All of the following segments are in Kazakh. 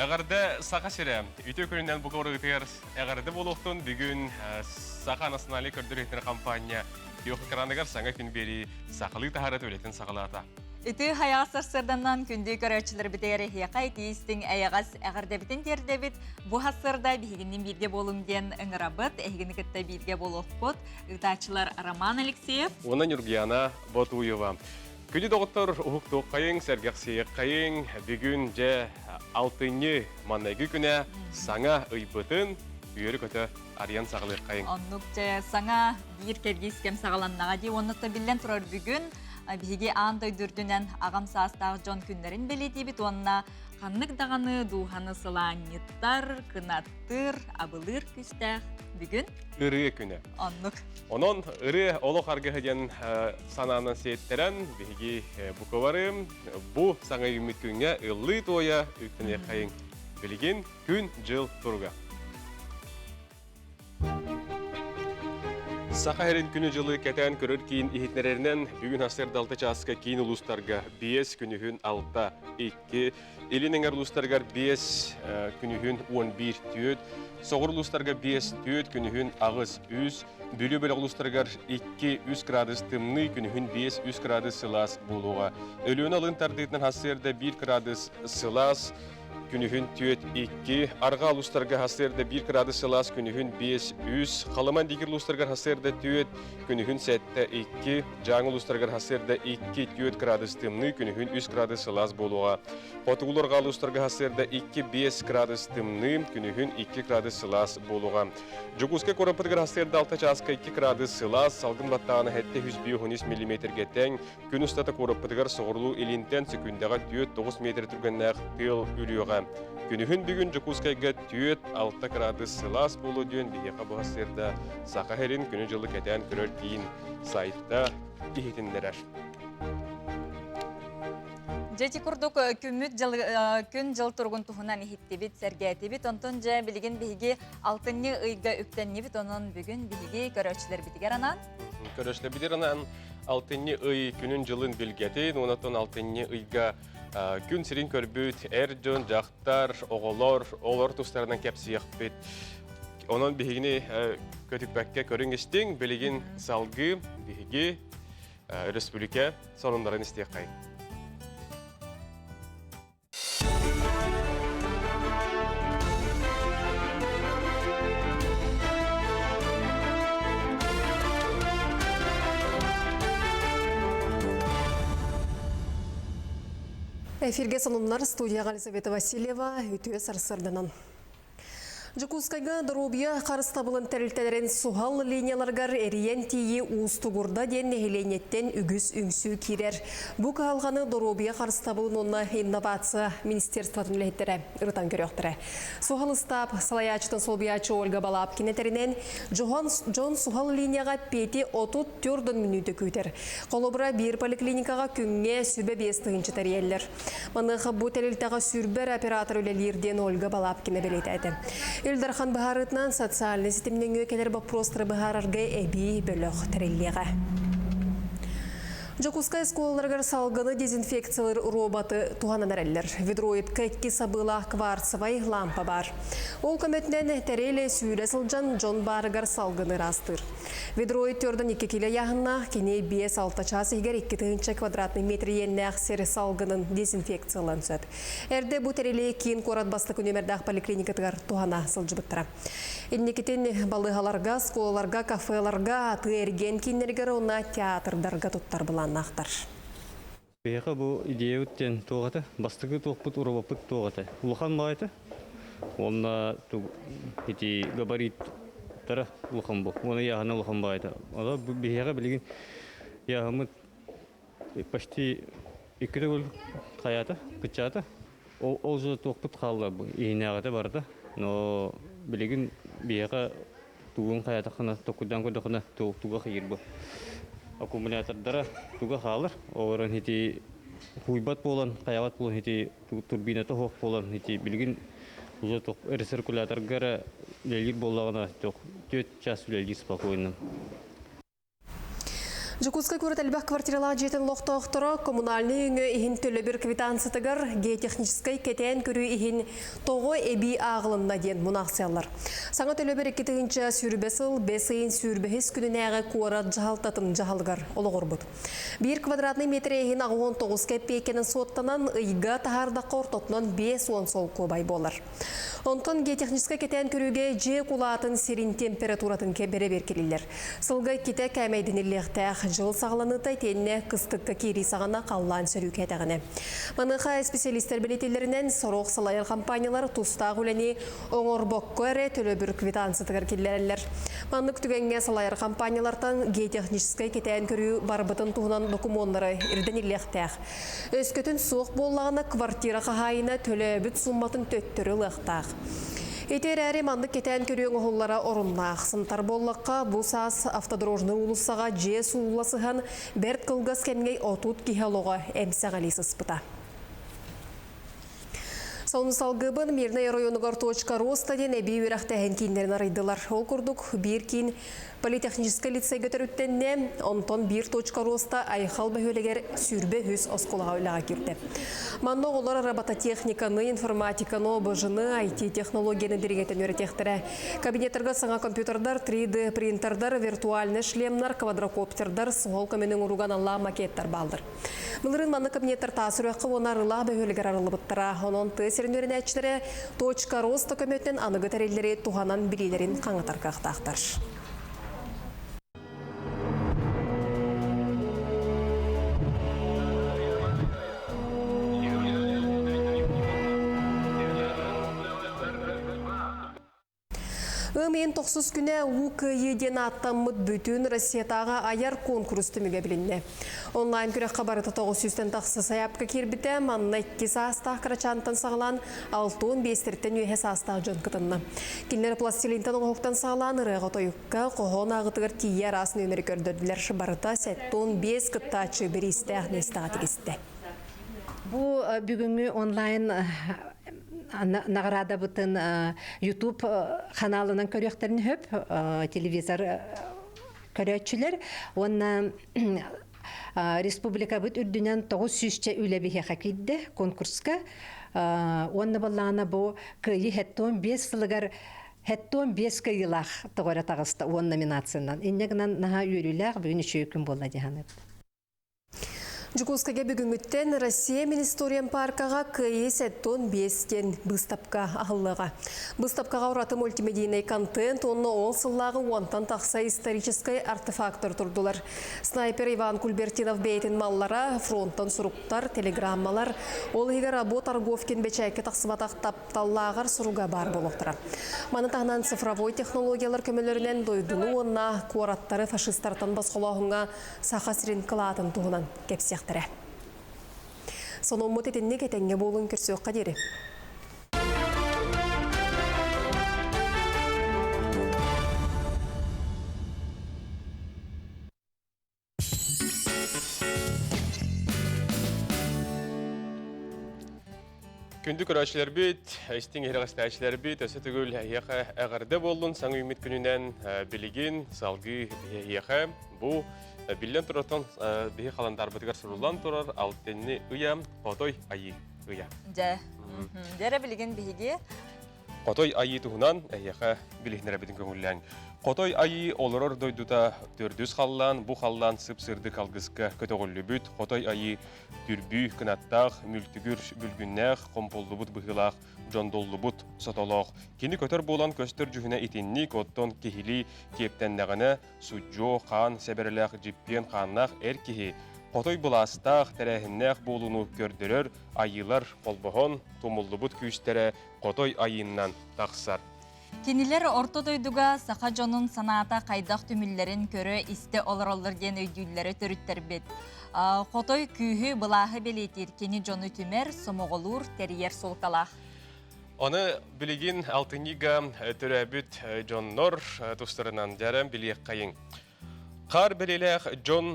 Ağarda sağa sirem. Ütü köründen bu koru gıtır. Ağarda buluqtun bugün sağa nasyonali kördür etine kampanya. Yok ekranıgar sana gün beri sağlık taharat öğretin sağlata. Ütü hayasır sırdandan kündü görevçiler biteri hiyakay tiyistin ayağız ağardabitин terdabit bu hasırda bihiginin birge bolun diyen ıngırabıt, ehgini kıtta birge bolukput, ıgdaçılar Roman Alexeyev. Ona Nurgiyana Batuyeva. Күні доғыттар ұхықтық қайын, сәргәқсейек қайын, бүгін жә 6-ні манайғы күні саңа ұйбытын үйері көті ариян сағылық қайын. Оннук жә саңа бір кергейс кем сағаланнаға дей, оннықта білден тұрар бүгін биге аңдай дүрдінен ағам састағы жон күнлерін белеті бит, онына қаннық дағаны дуғаны сылаңыттар, кынаттыр, абылыр күстәқ бүгін. Үрі күні. Оннук. Onun ırı oluk argıhıcan sananın seyitlerden bihi bukavarım. Bu sana ümit günge ıllı toya üktüne kayın bilgin gün jıl turga. Sakaherin günü jılı keten körür kiyin ihitlererinden bugün hasır dalta çaska kiyin uluslarga 5 günühün 6-2 elinin uluslarga 5 günühün 11 tüyöt Soğur uluslarga 5 tüyöt günühün ağız 3 Bülü uluslarga 2-3 gradus tımlı günühün 5-3 gradus sılas buluğa. Ölüğün alın tardıytın hasırda 1 gradus sılas günühün tüyöt 2, arga uluslarga hasırda 1 gradus sılas günühün 5-3, Kalaman digir uluslarga hasırda tüyöt günühün 7-2, Жаңыл uluslarga hasırda 2 tüyöt gradus tımlı günühün 3 gradus sılas buluğa. Potuğularga uluslarga hasırda 2-5 gradus tımlı günühün 2 gradus sılas buluğa. Juguska korampıdgar hasırda 6 çaska 2 gradus sılas, salgın battağını hette 113 mm geten, gün ustata korampıdgar soğurlu ilinten sekundaga tüyöt 9 metr türgennağ tıl ülüyoğa. Günühün bugün Jukuskayga tüyöt 6 gradus sılas bulu dön biheka bu hasırda Sakaherin günü jılı keten körör kiyin saytta ihitinderer. Жети курдук күн жыл тургун тухунан ихиттибит, сәргәтибит, онтон жа билигин биһиги алтынны ыйга үптеннибит, онон бүгүн биһиги көрөчүлөр битигер анан. Көрөчлөр битигер анан алтынны ый күнүн жылын билгетин, онотон алтынны ыйга күн сирин көрбүт, эржон, жактар, оголор, олор тустарынан кепсиякпит. Онон биһигини көтүкбәккә көрүңестиң, билигин салгы биһиги республика сонундарын истекай. Эфирге сонунлар студияға Елизавета Васильева үтіе сарсырдынан. Жукускайга дорубия қарыстабылын тәрілтелерін сухал линияларгар эриен тейі уыстугурда ден нехеленеттен үгіз үңсі керер. Бұ қалғаны дорубия қарыстабылын онна инновация министерстватын лейттері ұрытан көріқтірі. Сухал ұстап, салаячтың солбиячы Ольга Балапкинетерінен Джон сухал линияға пети 34 минуты көйтер. Қолыбыра бір поликлиникаға күнге сүрбе 5-тігінші тәрелер. Манығы бұ тәрілтіға сүрбер оператор өлелерден Ольга Балапкина белетеді. Илдархан Бахарытнан социальный сетімнен өкелер бапростры Бахарарга әбей бөліқ тіреллеға. Жокускай сколаларгар салгыны дезинфекциялар роботы туғанан әрелер. Ведроид кәкки сабыла кварцевай лампа бар. Ол көметінен тәрелі сүйрі сылжан Джон Барыгар салгыны растыр. Ведроид төрдің 2 келі яғынна кене 5-6 час егер 2 квадратный метр енне ақсері салгынын дезинфекциялан сөд. Әрді бұ тәрелі кейін қорат бастық өнемердақ поликлиникатығар туғана сылжыбыттыра. Еннекетін балығаларға, сколаларға, кафеларға, аты әрген кейінергер ona театрдарға тұттар бұланнақтар. Бейіға бұл идея өттен тоғаты, бастығы тоқпыт, ұрабапыт тоғаты. Улыхан бағайты, онына габариттары улыхан бұл, оны яғына улыхан бағайты. Ола бейіға білген яғымыт почти 2 көл қаяты, күтчаты. Ол жылы тоқпыт қалды, иінағаты барды. Но білеген бейіға туғын қаяты қына, тоқыдан көді қына туға қиыр бұл. Аккумулятордары туға қалыр. Оғырын хети хуйбат болан, қаяват болан, хети турбинаты хоқ болан, хети білген ұзы тоқ рециркуляторгары лелер болағына 4 час лелер спокойным. Жукуска көрет әлбәк квартирала жетін лоқтауқтыры коммунальный үңі ихин төлөбір квитансытыгар геотехническай кетен көрі ихин тоғы эби ағылында ден мұнақсиялар. Саңа төлөбір екетігінші сүрбесіл бесейін сүрбехес күнінәғі куара жағалтатын жағалғар олығыр бұд. 1 квадратный метр ихин ағуын 9 кәппейкенін соттанан ұйға тахардаққа ортотынан 5-10 сол көбай болар. Онтон геотехническай кетен көріге же кулатын серин температуратын кәбері беркелілер. Сылға кете кәмейдініліқтәқ жыл сағыланытай тенне кыстыққа кері сағана қаллан сөрі кәтіғіне. Маныға специалистер білетелерінен сороқ салайыр компаниялар тұстағы өләне оңыр боққы әрі төлі бір квитансытығыр келерілер. Манық түгенге салайыр компаниялардан геотехническай кетен көрі барбытын туғынан докумонлары ирденіліқтәқ. Өскөтін суық болағына квартира қағайына төлі бүт сумматын төттірі лықтақ. Етер әрі мандық кетен көрің оғылара орыннақ. Сынтар боллаққа бұл саас автодорожны ұлысаға же суыласыған бәрт қылғыз кәмгей отут кихалуға әмсәғали сыспыта. Соны салғыбын Мирный районығар.ру стаден әбей өрәқтәхен кейіндерін арайдылар. Ол күрдік бір кейін политехнический лицей götürüttenne, onton 1.rosta ayxal böhölегер сүрбе хүс осколаға өліға кирді. Манно олар робототехниканы, информатиканы, быжыны, IT-технологияны дерегетін өретектірі. Кабинеттерға саңа компьютердар, 3D принтердар, виртуальны шлемнар, квадрокоптердар, сұғол көменің ұруған алла макеттар балдыр. Мылырын манны кабинеттер тасыр өққы онарыла бөһөлегер арылы бұттыра. Онон тысерін өрен әчтері .rosta көмөттен анығы тәрелері туғанан білелерін қаңытар қақтақтар. Мен 90 күнә УК-еден аттамыд бүтін Россиятаға аяр конкурс түміге білінне. Онлайн күрек қабарыты 900-тен тақсы саяпқа кербіті, манна 2 састақ қырачантын сағылан 6-15-тен үйе састақ жон кытынны. Кенлері пластилинтен оғықтан сағылан ұрығы тойыққа қоғын ағытығыр тие арасын өмірі көрдірділер барыта 7-15 қыттачы бір істәғіне істіға тегісті. Бұл бүгінгі онлайн нағырада бұтын YouTube каналынан көректерін хөп, телевизор көрекчілер. Оны республика бұт үрдінен 900-че үләбіге қақиді конкурсқа. Оны болағына бұл күйі 15 сылығар 15 күйілақ тұғыра тағысты он номинациянан. Иннегінен наға үйріләқ бүгін үші күн болды дегеніп. Жукускаге бүгінгіттен Россия Министориям паркаға күйі 7-15-тен бұстапқа ағылыға. Бұстапқаға ұраты мультимедийный контент, оны ол сыллағы онтан тақса историческай артефактор тұрдылар. Снайпер Иван Кульбертинов бейтін маллара, фронттан сұруқтар, телеграммалар, ол егер або торговкен бечайке тақсыбатақ тапталлағар сұруға бар болуқтыра. Манытағынан цифровой технологиялар көмелерінен дойдыны онна қуараттары фашистартан басқолағыңа сақасырин қылатын туғынан кепсек. Соның мұт етінне кетенге болын көрсі өққа дері. Күнді көрәшілер бейт, әстің еріғастайшылар бейт, өсі түгіл еқі әғірді болын, саңы үміт күнінен білеген, салғы еқі бұл Билен тұратын бейі қаландар бұдығар сұрулан тұрар, алтынны ұя, қотой айы ұя. Дәрі білген бейге? Қотой айы тұғынан әйеқі білігінері бітін көңіллән. Қотой айы олырыр дойдута төрдіз қаллан, бұ қаллан сып-сырды қалғызғы көтіғілі бүт. Қотой айы дүрбүй, кінаттақ, мүлтігір бүлгіннәқ, қомполды бұд бұғылақ, жондоллы бұд сотолоқ. Кені көтір болан көстір жүхіне итінні коттон кехили кептеннәғіні суджо, қан, сәбіріләқ, жиппен қаннақ әр кехи. Қотой бұластақ, тәрәхіннәқ болуны көрдірір, айылар қолбығын, томылды бұд күйістері қотой айыннан тақсар. Кенилер ортодойдуга сақа жонун санаата қайдақ түміллерін көрі исте олар ден өйдүллері төріттер бет. Қотой күйі бұлағы белетер кені жону түмер, сомоғылур, терьер солқалақ. Оны білеген алтынига түрәбіт жоннор тұстарынан жарым білек қайын. Қар белелек жон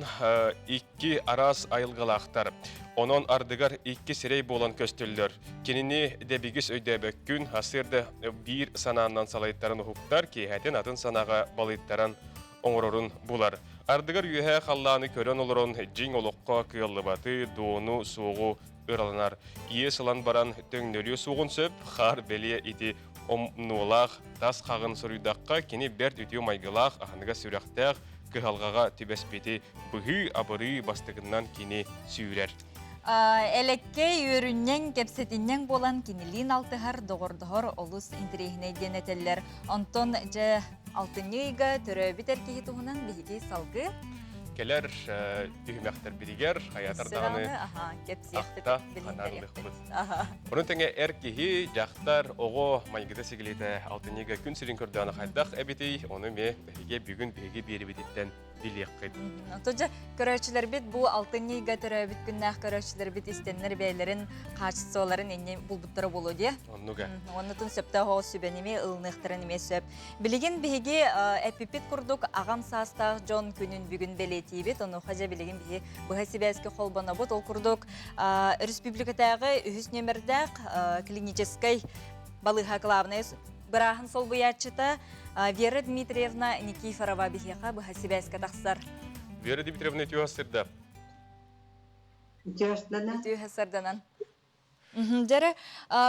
2 арас айылғалақтар. Онон ардыгар 2 сирей болан көстілдер. Кеніне дебігіс өйді бөккін асырды бір сананнан салайттарын ұқықтар, кейхәтен атын санаға балайттарын оңорорун булар. Ардыгар үйе халланы көрөн олорон жиң олоққа кыяллыбаты доону суогу ыраланар. Ие сылан баран төңнөлү сугун сөп, хар беле ити омнулах тас қағын сұруйдаққа кені бәрт өтеу майгылақ ағаныға сүрәқтәқ кыхалғаға түбәспеті бұғы абыры бастығынан кені сүйрер. Элекке үйрүннен кепсетиннен болан кинилин алтыхар доғырдығыр олус интерехіне денетелер. Онтон жа алтынныйға түрі бітер кейі туғынан бейгі салғы. Келер үймәқтер бірігер, аятар дағаны ақта қананлық бұд. Оның тәңе әркеғі жақтар оғы майгыда сегілеті алтынныйға күн сірін көрдіғаны қайдақ әбетей, оны ме бәйге бүгін бәйге бері бедеттен билек қид. Отожа көрөчүлөр бит бу алтынныйга төрө бит күннах көрөчүлөр бит истеннер бейлерин качестволарын энне булбуттары болу де. Оннуга. Оннутун сөптө хоо сүбениме ылныктарын эме сөп. Билигин биги эпипит курдук агам састаг жон күнүн бүгүн белетибит. Ону хажа билигин биги бу хасибеске холбона бут ол курдук республикадагы үһүс номердак клинической балыха главный Брахан сол буячыта Вера Дмитриевна Никифорова бихеха бу хасибеска тахсар. Вера Дмитриевна тюасырда. Тюасырданан. Жары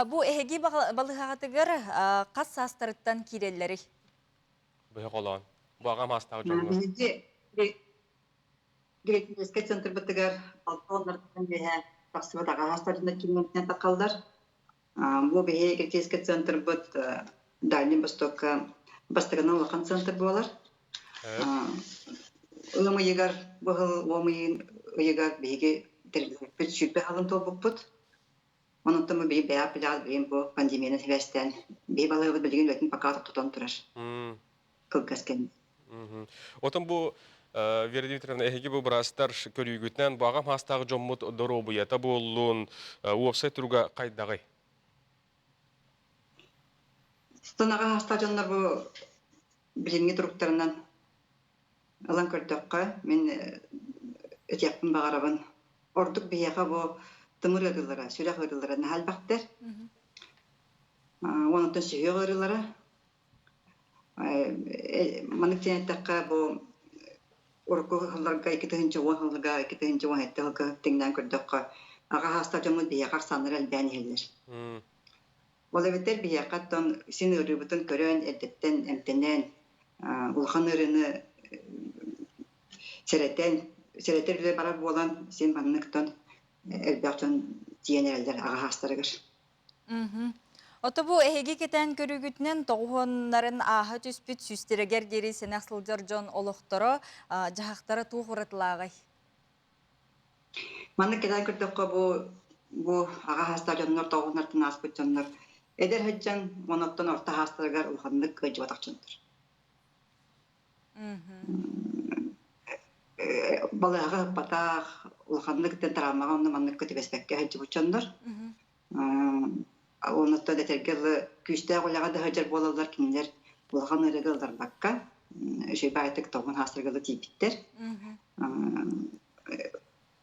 бу эһеги балыхагатыгар кас састырыттан киреллери. Бу колон. Бу агам астагы жонго. Грекинеске центр битигер алтоннардан беһе тасыбатага хастарында кимнен такалдар. Бу беһе грекинеске центр бит Дальний Восток бастыгынан улахан центр болар. Улама егар быгыл омыйын егар беге бир сүрбе халын тобуппут. Онуттан мы бей бәя пилал бейм бу пандемияны себестен бей балыгы билген өтін пока тотон турар. Кылгаскен. Отон бу Вера Дмитриевна эһиги бу брастар көрүгүтнен бу агам хастагы жоммут доробу ята боллун уопсайт туруга кайдагы. Стонага стадиондар бу билинги туруктарынан алан көрдөккө мен өтөкпүн багарабын. Ордук бияга бу тымыр ыдылара, сүрөк ыдылара нахал бактер. Онотон сүйөк ыдылара. Маныктен такка бу орку халларга 2010 хетте теңден көрдөккө ага стадионун бияга саныр элбен элдер. Олеветтер бияқаттан син үрүбүтүн көрөн эрдеттен эмтенен улхан ырыны серетер бара болан син манныктан элбяктан тиенерелдер ага хастарыгыр. Ото бу эһиги кетен көрүгүтнен тогоннарын аха түспүт сүстергер дери сенахсылжар жон олохторо жахактары тугуратлагай. Маннык кетен көрдөккө бу ага хастаржоннор тогоннартын аспытжоннор Эдер хаджан моноттон орта хастаргар улханнык кыжбатакчындыр. Балага батах улханныктен тарамага онны маннык көтүбеспекке хаджыбучандар. Онотто детергел күстэ голага да хаджар болалар киндер улхан ырыгылдар бакка. Өшөй байтык тогон хастаргалы типиттер.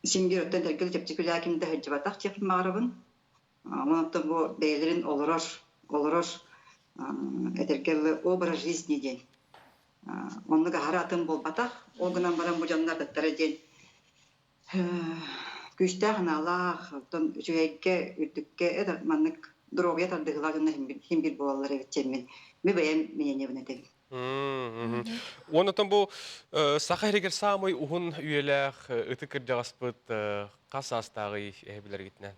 Симбироттен тергел жепчикүлэ кинде хаджыбатак чепмарабын. Онотто бу бейлерин олорор этергел образ жизни ден. Оннуга харатын болбатах, огынан баран бу жандар даттары ден. Күстэ ханалах, тон жүйекке үрдүкке маннык дровия тардыгылар жана химбир болалар эбитченмен. Мебеем менене бинетеги. Онотон бу сахаригер самый ухун үйелэх ытыкыр жагаспыт касастагы эбилер гитнен.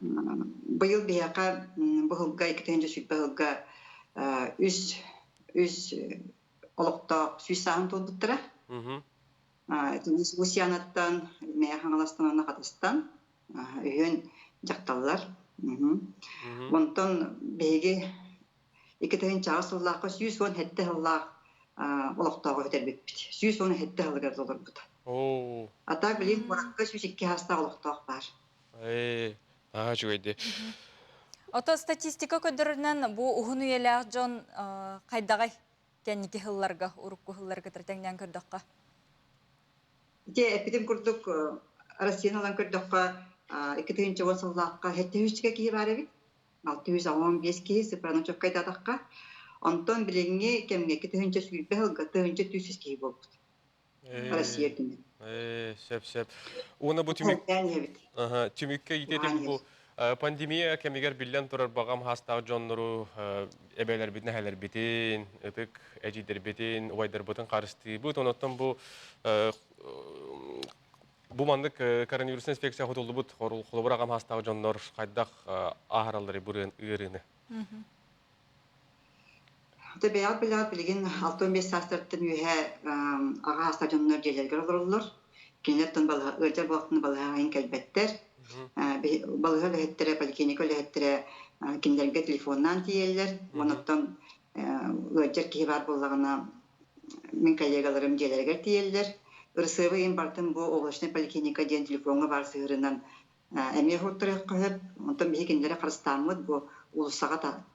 Быйыл бияка быгылга 2000 үз олокто сүйсаан толбуттара. Усиянаттан механаластан катыстан үйөн жакталлар. Онтон беги 2000 часыллакка 110 хетте хыллак олоктого өтербит. 110 хетте хылгар долорбут. Ата билин боракка 102 хаста олоктог бар. Жойды. Ото статистика көдөрүнөн бу ухун үйелер жон кайдагай кенники хылларга, урукку хылларга тертеңден көрдөккө. Эпидем курдук Россиянан көрдөккө 2010 жыллакка 700 ке кие бар эби. 615 ке сыпранын чөккайдадакка. Онтон билеңге кемге кетенче сүрбе хылга төнче түсүс кей болду. Россия күнү. Сеп. Уна бу түмүк Тәнебит. түмүккө итетик бу пандемия кемигер билен турар багам хастагы жоннору эбелер битне хәлер битин, ытык эжидер битин, уайдар бутын карысты. Бу тоноттон бу бу мандык коронавирус инфекция хотулду бут холобур агам хастагы жоннор кайдак ахаралары бурын ырыны. Табиат билат билген 65 састырттын үйе ага стадионнор желергер олорлор. Кинеттен бала өтер вакытын бала айн келбеттер. Балыга лехеттере поликлиника лехеттере киндерге телефоннан тиеллер. Онуттан өтер ки бар боллагына мен коллегаларым желергер тиеллер. Ырсыбы импартын бу облачный поликлиника ден телефонга бар сыгырынан эме хоттырык кылып, онтан бии киндере карыстамыт бу улусага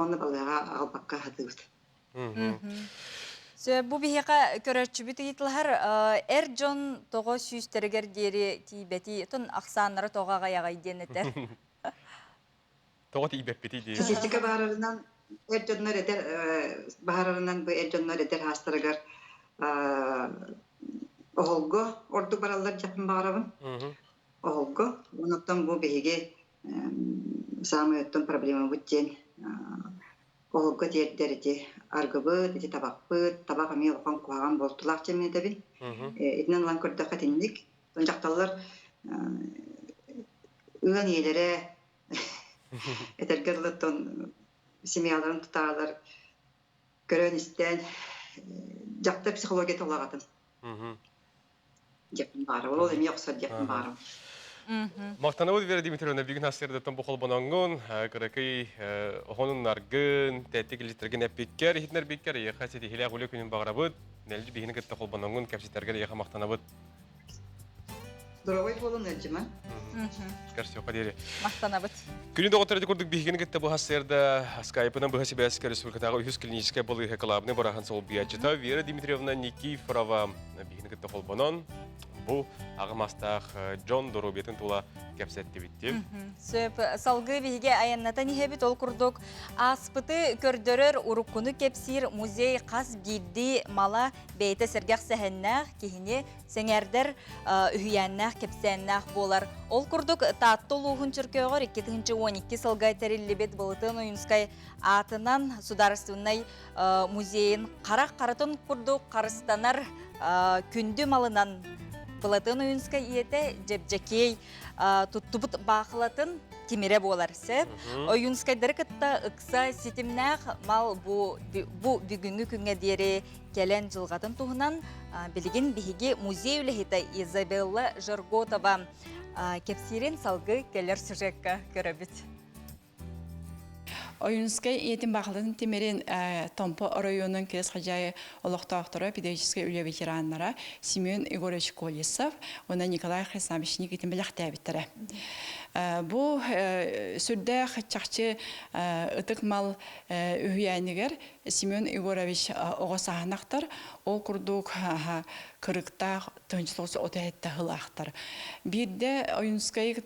оны балага албакка хатыбыт. Бу бихека көрөчүбүт ыйытлахар жон того сүүстергер дери тибети тон аксаннары тогага ягай денете. Того тибет бити ди. Статистика барарынан жоннор этер барарынан бу жоннор этер хастырыгар оголго орду баралар жакын барабын. Оголго онуттан бу биге самый өттөн проблема бүттен оголго дердерди аргыбыт, эти табакпыт, табак ами окон куаган болтулак жемедебин. Этнен лан көрдөккө тиндик. Тон жакталар ыган иелере этергерлыттон семьяларын туталар көрөн истен жакта психология толагатын. Жакын бары, ол эми оксор жакын бары. Мактанабыз Вера Дмитриевна бүгүн асырдытын бу холбоноңун, кыракый охонун наргын, тәттик илистерген эппиккер, хитнер биккер, яхасети хиле гуле күнүн багарабыт, нелди бигини кытта холбоноңун кепситерге яха мактанабыт. Здоровый болун элжима. Карсио кадери. Мактанабыт. Күнү докторды көрдүк бигини кытта бу хасырда Skype-нан бу хасибаска республикадагы үз клиническая болы клабны барахан сол биячыта Вера Дмитриевна Никифорова бигини кытта холбонон. Бу агамастах Джон Доробетин тула кепсетти битти. Сөп салгы биге аяннатан ихебит ол курдук аспыты көрдөрөр уруккуну кепсир музей кас бирди мала бейте сергак сехеннах кихине сеңердер үйяннах кепсеннах болар. Ол курдук таттолугун чиркөгөр 2012 сылгай териллибет болытын уюнскай атынан сударственный музейин карак каратын курдук карыстанар күндү малынан Платон уюнска иете жепжекей туттубут бақылатын кемере боларсы. Уюнска дыркытта ыкса ситимнах мал бу бүгүнгү күнгө дери келен жылгатын туһунан билигин биһиги музей үлехите Изабелла Жорготова кепсирин салгы келер сюжетка көрөбүт. Оюнскай етин бақылатын темерен Томпо районының кес хожайы олықтауқтыры педагогический үлі ветераннара Семен Егорович Колесов, оны Николай Хрисамовичник етін біліқті әбіттірі. Бұл сүрді қатчақчы ұтық мал үйәнігер Семен Егорович оғысағынақтар, ол күрдік кырыкта төнчүлүгү отаетте хылактар. Бирде Оюнскай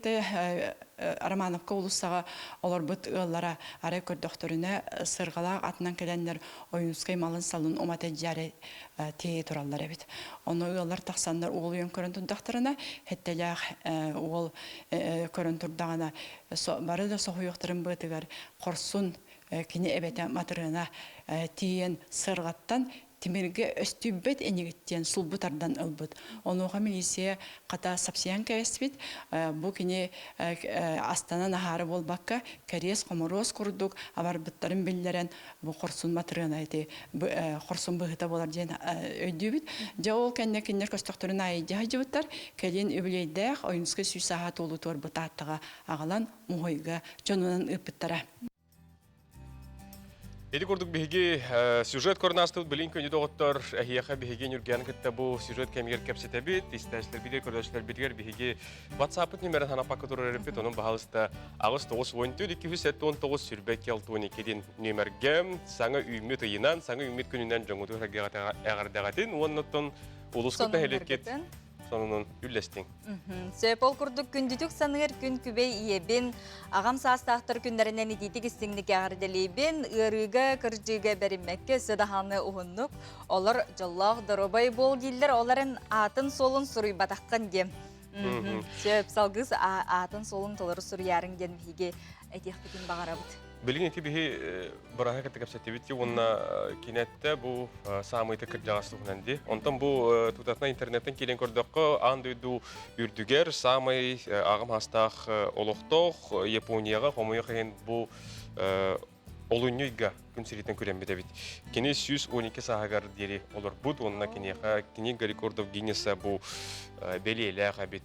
Романовка улуссага олар бут ыллара ары көрдөхтөрүнө сыргалак атынан келендер Оюнскай малын салын оматежаре тээ тураллар эбит. Оны ыллар таксандар уул үйөн көрөн турдактарына хеттелак уул көрөн турдагана бары да сохуюктарын бытыгар корсун кини эбете матырына тиен сыргаттан Тимирге өстүббет энегеттен сулбутардан ылбыт. Онуға милисия қата сапсиян кәспит. Бу кини астана нахары болбаққа кәрес қомороз күрдік, авар бұттарын білдерен бу қорсын матырына еті, қорсын бұғыта болар ден өйдүбіт. Жа ол кәнне-кәннер көстіқтірін айыдыға жібіттар, кәлен өбілейдәқ ойынсқы сүйсаға толы тор бұтаттыға ағалан мұғойға жонынан үпіттара. Эди көрдүк биһиги сюжет көрнастыбыт билин көндү доғыттар әхияха биһиги нүрген кытта бу сюжет кемигер кепсетебит, истәчлер бидер көрдөчлөр бидер биһиги WhatsApp номерин ханапакка турар эпит, onun баһалыста агыс 9-14-219 сүрбек 12-ден номерге саңа үймет ыйынан, саңа үймет күнүнөн жоңуту хагагата эгардагатын, оннотон улускут бәһелеккет сонунун үллестиң. Сөпол курдук күндүтүк саныр күн күбей иебин, ағам састақтыр күндерінен идитик істіңдік ағырделейбин, ырыға кыржыға беріммекке сөдаханы ұғыннық. Олар жоллақ дұрыбай бол дейділер, оларын атын солын сұрый батаққан дем. Сөп салғыз атын солын толыры сұрыярың ден бейге әтектігін бағара бұд. Билин эти биһи бараха кеттек сеттебит онна кинетте бу самыйты кыржагастыгынан онтон бу тутатна интернеттен келен көрдөккө андыйду үрдүгер самый агым хастах олохтох Японияга хомуя хен бу олуньйга күнсиритен көрөмбүдө бит. Кини 112 саагар дери олор бут онна кинеха книга рекордов Гиннеса бу белелега бит.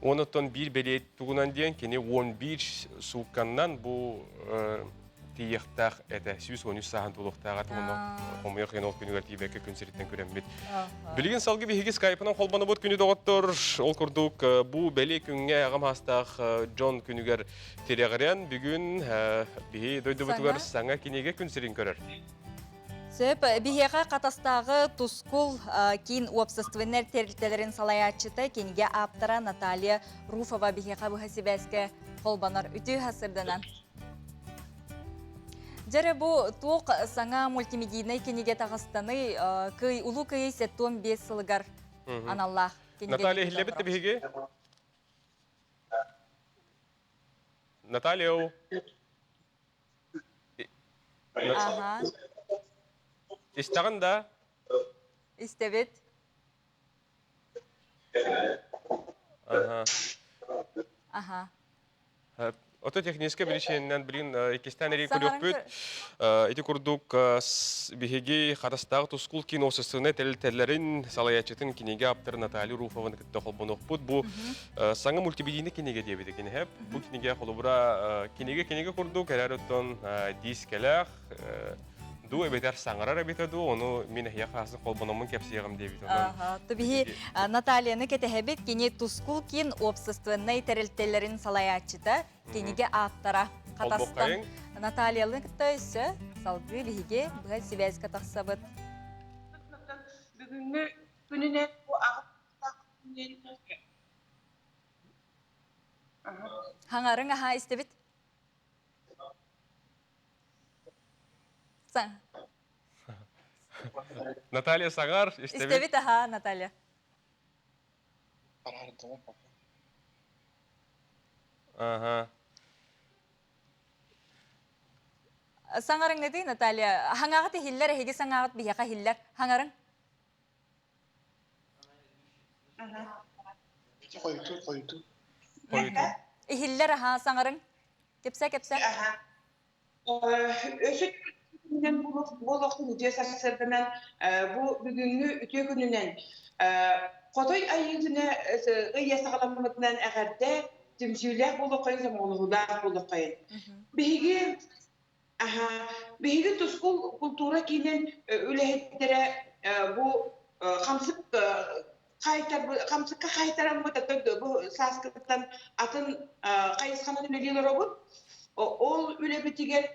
Онотон бир белет тугунан диен кини 11 сукканнан бу тиехтах это 113 сахан тулуктага тумно хомуя хен ол күнүгөр тибекке күнсиритен көрөмбүт. Билген салгы биһиги скайпынан холбаны бут күнү доготтор ол курдук бу беле күнгө агам хастах Джон күнүгөр терегерен бүгүн биһи дойдубутугар саңа кинеге күнсирин көрөр. Сөп, бихеға қатастағы тускул кейін общественнер терілтелерін салаячыты кенге аптыра Наталья Руфова бихеға бұға себәске қолбанар үті хасырдынан. Жәрі бұл тоқ саңа мультимедийный кенеге тағыстаны ұлы күй сеттон 5 сылығар аналлах. Наталья хиллебетті бихеге? Наталья Ага. İstağın da? İstebet. Aha. Ototexniske bilişinden bilin ikistan eri kulüpüt. Iti kurduk bihegi xarastағы тұскул киносысыны тәлітерлерін салаячытын кинеге аптыр Наталья Руфованы кітті қолбын оқпыт. Бұ саңа мультибедийні кинеге дебеді кені хәп. Бұ кинеге қолыбыра кинеге курдук, әрәр өттон дискеләқ, ду эбетер саңарар эбетеду, оны мен яқасын қолбанымын кепсиягым дебеді. Табихи Натальяны кетехебет кене тұскул кин общественный тәрілтелерін салаячыты кенеге аптыра. Қатастан Натальялы кітті өсі салғы бігеге бұға себәзгі тақсабыт. Бүгінгі күніне бұл ағып Хаңарың аға істебет? Саң? Наталья саңар, істебет аға, Наталья. Ага. Саңарың не dey, Наталья? Хаңағыты хиллер, әйге саңағыт бияқа хиллер. Хаңарың? Қойды. Хиллер аға, саңарың? Кепсе? Өші күнінен бұл оқтың үте сарсырдынан бұл бүгінгі үте күнінен қотой айызына ұйя сағаламытынан әғәрді түмсеулер бұл оқайын, заманығылар бұл оқайын. Бейгі тұскул культура кейінен өләйттері бұл қамсыққа қайтарам бұл саскыттан атын қайысқанын өлейлер обын. Ол үле бітігер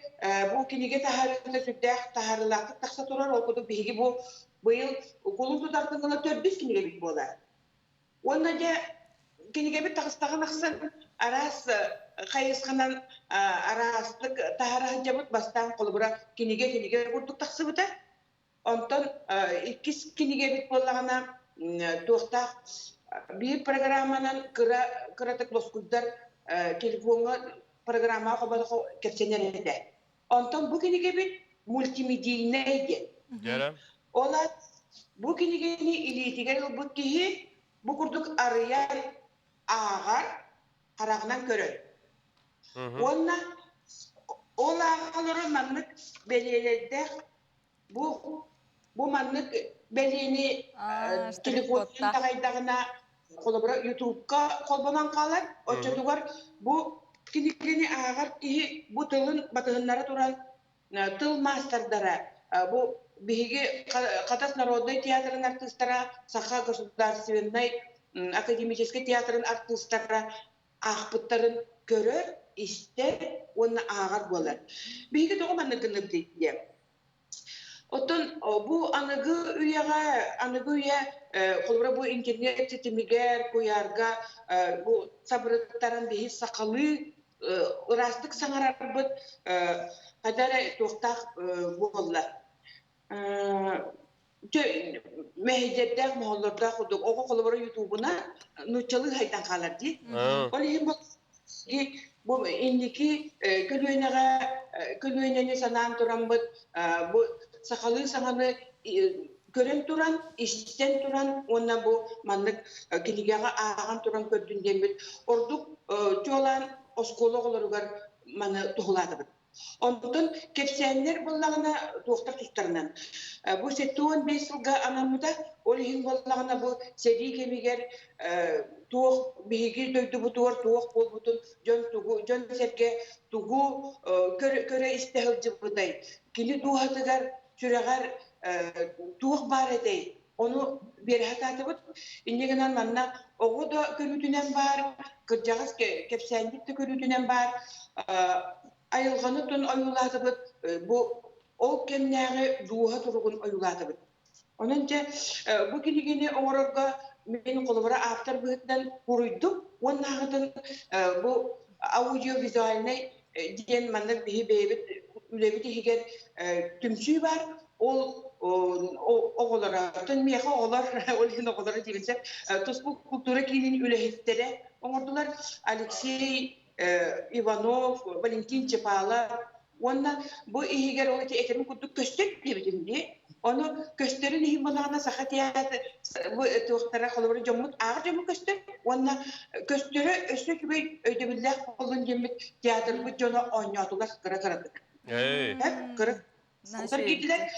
бұл кенеге тахарықты сүттәқ, тахарылақты тақса тұрар ол күдік бейгі бұл бұйыл қолын тұтартыңына 4-5 кенеге бит болар. Онда де кенеге бит тақыстаған ақсын арас қайысқанан арастық тахарағын жабыт бастан қолыбыра кенеге құрдық тақсы бұта. Онтан 2 кенеге бит болағына тоқтақ бір программанан қыратық лоскүлдар телефонға программа қобадығы кепсенер еді. Онтан бұл кенеге бит мультимедийный еді. Олар бұл кенегені илетігер бұл кейі бұл күрдік арыяр ағар қарағынан көрір. Онна ол ағалары маннық бәлелерді бұл маннық бәлені телефонын тағайдағына қолыбыра ютубқа қолбанан қалар. Отчадуғар бұл кенегені ағар кейі бұл тылын батығынлары тұран тыл мастардара. Бұл беге Қатас народный театрын артистара, Саха государственный академический театрын артистара ақпыттарын көрір, істер, оны ағар болар. Беге тоғы манны күніп дейді. Отон бу анıgı üye kolbura bu internet sitemiger koyarga bu sabırıtların behi sakalı ırastık sangarar bud kadar tohtak bu olla. Mehcedde mohollarda kuduk oku kolbura YouTube'una nuçalı haydan kalar di. Olihim bu indiki külüğüne sanan turan bu sakalı sananı gören turan, işten turan, ona bu manlık kiligaga ağan turan kördünden bir orduk çoğalan oskoloğlar manı tuğuladı. Ondan kepsenler bullağına doktor tutarından. Bu setuğun 5 yılga anamıda olihin bullağına bu seri kemiger tuğ bihigi döydü bu tuğur tuğ bol butun jön serge tuğu köre istehilci buday. Kili tuğatıgar süregar tuğ var edey. Onu bir hatatı bud. İndiğinden manna oğu da körüdünen var. Kırcağız kepsenlik de körüdünen var. Ayılğanı tün ayuladı bud. Bu o kemnäge duha turgun ayuladı bud. Onunca bu kiligini oğurga benim kolubara after bıhıttan kuruydum. Onlardan bu audio-vizualine diyen manna bihi beybit ülebiti higer tümsü var. Oğulara, tün miyağı oğular, olhin oğulara diyebilsem, Tosbu kultura kilinin ülehitleri. Oğurdular Alexey Ivanov, Valentin Çepala. Ondan bu higer o eterim kuduk köştek diyebilirim diye. Onu gösterin iyi bulana sakat ya bu doktora kolları camut ağır camut göster. Ondan gösteri ösük gibi ödebilirler kolun cemit tiyatr bu cana oynadılar kara kara. Hep kara. Onlar gittiler.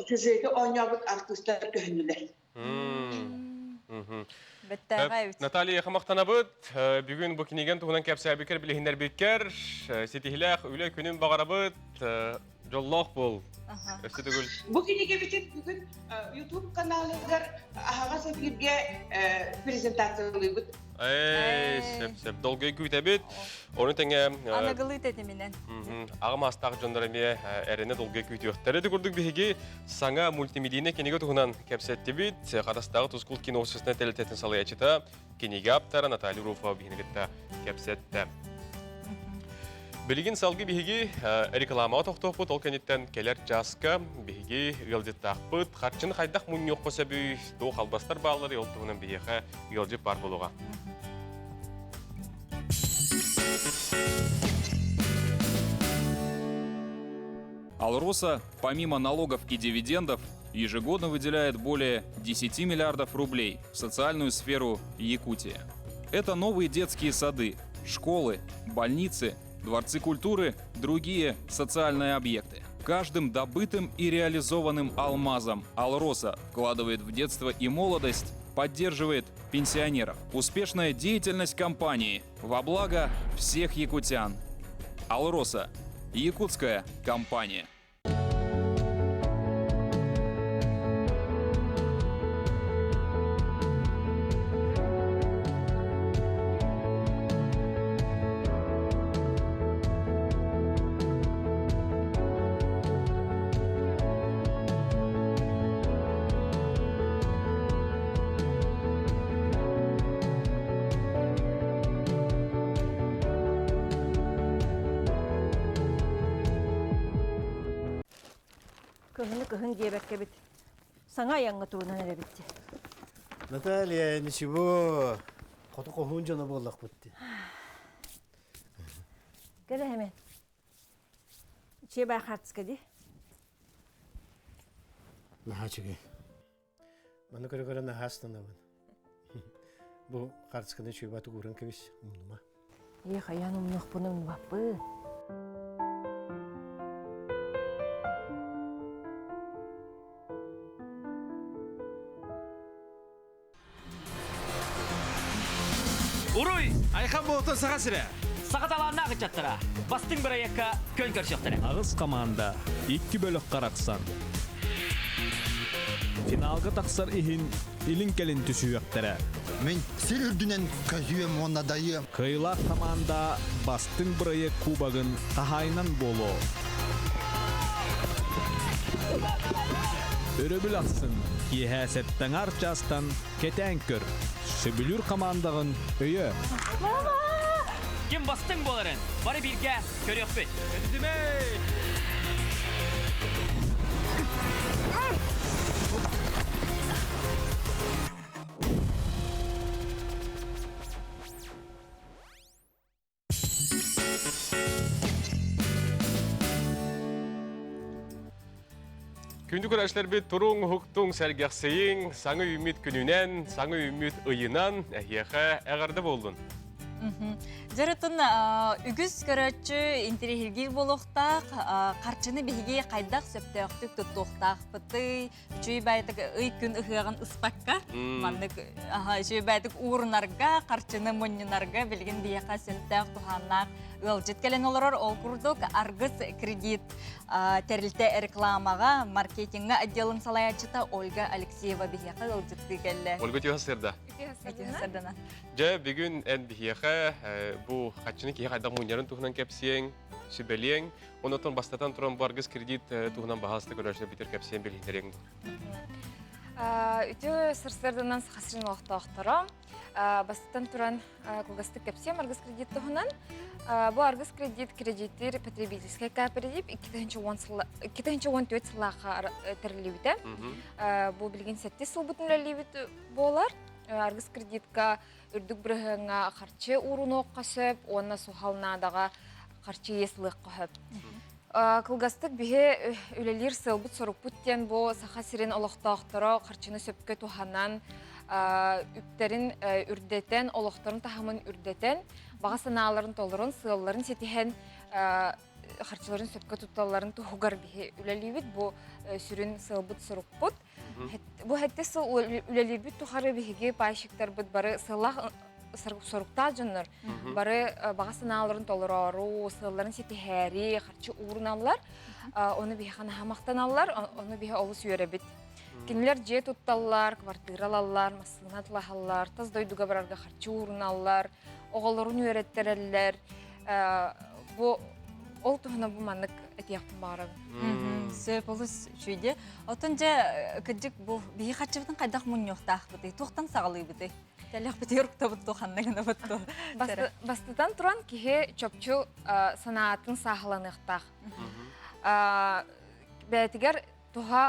Süzeyde oynadık artistler köhünüler. Наталья Хамахтанабыт, бүгін бұл кенеген туғынан кәпсі әбекер білігіндер бекер, сетихіләқ үлі күнін бағарабыт, жоллақ бұл. Bu kinige bitir bugün YouTube kanalında ağa sefirge prezentasyonu bud. Sep dolgay kütebit. Onu tenge Anagılı dediminen. Ağam astaq jondarame erene dolgay kütüyöktері de gördük bihigi sanga multimediyne kenige tuğunan kepsettibit. Qarastағы Tuzkul kinosысына телететін салаячыта kenige аптара Наталья Руфа бihinigitta kepsette. Білген салғы бігігі рекламаға тоқтоқпыт, ол кәнеттен келер жасқа бігігі ғылдеттақпыт, қарчыны қайдақ мұн yok қоса бүй, доу қалбастар бағылары елтуғынан бігіға ғылдет бар болуға. Алроса, помимо налогов и дивидендов, ежегодно выделяет более 10 миллиардов рублей в социальную сферу Якутии. Это новые детские сады, школы, больницы, дворцы культуры, другие социальные объекты. Каждым добытым и реализованным алмазом Алроса вкладывает в детство и молодость, поддерживает пенсионеров. Успешная деятельность компании во благо всех якутян. Алроса. Якутская компания. Кыһын диэбэкке бит. Саңа яңга туунан эле битти. Наталья, ничего. Коту кохун жана боллак битти. Келе hemen. Чебай хартска ди. Нахачыгы. Мана көрө нахастанабын. Бу хартсканы чебату көрөн кебис умдума. Хаян умнук бунун бапы. Уруй, айхан болтон саға сірі. Саға таланна қычаттыра. Бастың бір аяққа көн көршіқтірі. Ағыз команда 2 бөлік қарақсан. Финалға тақсар ихин илин келін түсуяқтыра. Мен сел үрдінен көзуем онадайым. Кыйлақ команда бастың бір аяқ кубагын қағайнан болу. Өрөбүл ақсын, киһәсеттен арчастан кетен көр. Сөбүлүр командагын өйө. Кем бастың боларын? Бары бирге көрөкпүт. Өдүмө! Күнді көрәшілер бет тұрың ұқтың сәргәқсейін, саңы үміт күнінен, саңы үміт ұйынан әйеқі әғарды болдың. Жарытын үгіз көрәтші интерехилгил болуқтақ, қарчыны бейге қайдақ сөптіқтік тұттуқтақ бұты, үші бәйтік ұй күн ұғығын ұспаққа, үші бәйтік уырынарға, қарчыны мұнынарға білген бейеқа сөптіқ тұханнақ ылжыт кәлен оларар ол күрдік аргыз кредит тәрілті рекламаға маркетингі отделын салаячыта Ольга Алексеева бейеқа ылжытты кәлі. Ольга түйасырда. Жа бүгін ән бейеқа бұл қатшыны кей қайдақ мұнярын тұғынан кәпсең, сүбәлең, онытын бастатан тұран бұл аргыз кредит тұғынан бағалысты көрәшілер бітер кәпсең білгендерің. Үтө сырсырдынан сақасырын уақытта оқтырам. Бастатан тұран кылгастык кәпсең аргыз кредит тұғынан. Бұл аргыз кредиттер потребительская кооператив 2014 сылаға тәрілеуді. Бұл білген сәтте сыл бұтын ләлеуді болар. Аргыз кредитка үрдік бірігіңа қарчы ұрын оққасып, онына сухалнадаға қарчы есілік қөхіп. Кылгастык бихе үлелер сылбыт сорық бүттен бұл сақа сирен олықтақтыры қарчыны сөпке туханан үптерін үрдетен, олықтарын тахамын үрдетен, баға саналарын толырын, сылларын сетихен қарчыларын сөпке тұтталарын тұғығар бихе үлелебет бұл сүрін сылбыт сорық бұт. Бұл әтті сыл үлелебет тұғары бихеге пайшықтар бұд бары сылақ сорукта жоннор бары баға саналарын толырару, сылларын сетихәри, қарчы уырналар, оны бихе қана хамақтан алар, оны бихе олы сүйеребет. Кенелер же тутталлар, квартиралалар, масынатылахалар, таз дойдуға барарға қарчы уырналар, оғаларын үйреттерелер. Ол тұғына бұл маңық әтияқтың бағырын. Сөп олыс шүйде. Отынша күдік бұл бейі қатшыбытын қайдақ мұн жоқтақ бұды, тоқтан сағылы бұды. Тәліқ біті ұрықта бұд тоқаннағына бұдды. Бастыдан тұран кеге чөпчу санаатын сағыланықтақ. Бәтігер тұға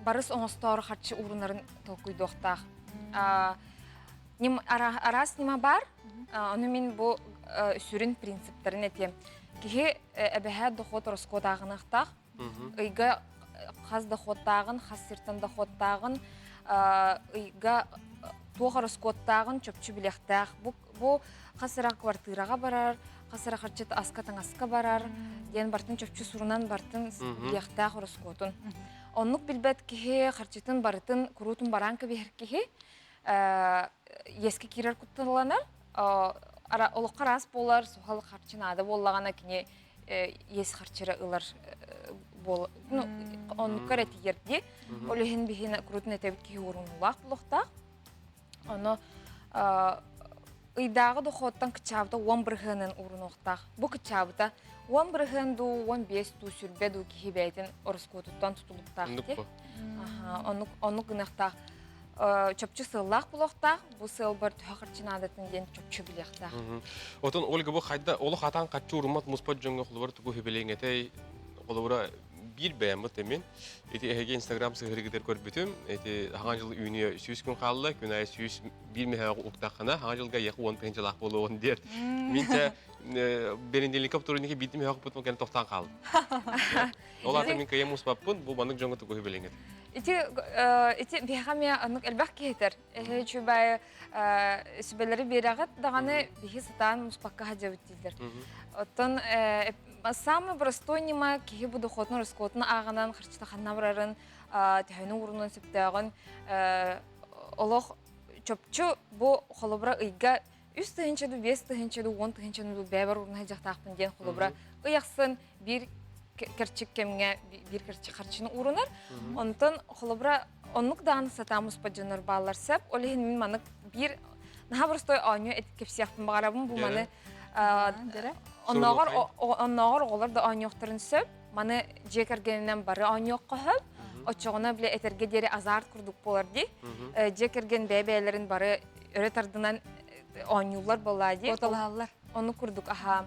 барыс оңыстауыр қатшы ұрынарын тоқуйдуқтақ. Арас нема бар, оны мен бұл сүрін принциптерін әтем. Кеге әбәхә дұқот ұрысқодағынықтақ, ұйға қаз дұқоттағын, қаз сертан дұқоттағын, ұйға тоғыр ұскоттағын чөпчі білектәқ. Бұл қасыра квартираға барар, қасыра қарчет асқатың асқа барар, ден бартын чөпчі сұрынан бартын білектәқ ұрысқотын. Онлық білбәт кеге қарчетін барытын күрутын баран көбейір кеге ескі керер күттіланар. Олыққа рас болар, соғалы қарчын ады болағана кіне ес қарчыры ұлар бол. Онлыққа рәті ерде. Олығын бейін күрутын әтәбіт кеге орынлақ бұлықтақ. Оны ұйдағы дұқоттан күчабыда 11 ғынын орын оқтақ. Бұл күчабыда 11 ғынду, 15 ду, сүрбеду кеге бәйтін ұрысқотыттан тұтылықтақ. Оны ғынықтақ. Чөпчі сыллақ бұлықтақ, бұл сыл бір түға қырчын адатын ден чөпчі білектақ. Отын, Ольга, бұл қайда, олы қатан қатчы ұрымат мұспат жоңға құлыбар тұғы хебелең әтей, құлыбыра bir бәмі темен. Эти әйге Инстаграм сығырығыдер көрбітім. Эти аған жыл үйіне 100 күн қалды, күн айы 101 мехаға ұқтақына, аған жылға еқі 10 жылақ болу оғын дер. Менше берінденлік көптұрынеке бейді мехаға бұтым кәні тоқтан қалды. Ол аты мен кәйем ұспаппын, бұл бандық жоңғы тұғы хебелең әді. Эти бихаме анық әлбәқ кейтер. Чүбәй сүбәлері берағат дағаны бихи сатан мұспаққа хадзавыт дейдер. Оттан самый простой нема кеге бұды қотын рыскотын ағынан қырчыта қанна бұрарын тәйіні ұрынын сөптіғын олық чөпчі бұл қолыбыра ұйға 3 тұхынчаду, 5 тұхынчаду, 10 тұхынчаду бәбір ұрынға жақтақпын ден қолыбыра ұяқсын бір керчик кемге bir керчик харчыны урунар. Онтон холобра онлук дааны сатамыз паджанар баллар сеп. Олехин мен манык bir наха простой аню эткепсияхпын багарабын бу маны онногор олар да анюктарын сеп. маны жекергеннен бары аньоқ қохып, очоғына біле этерге дері азарт күрдік боларди. Жекерген бәбәлерін бары өретардынан аньюлар болады. Оталалар. Оны күрдік, аха.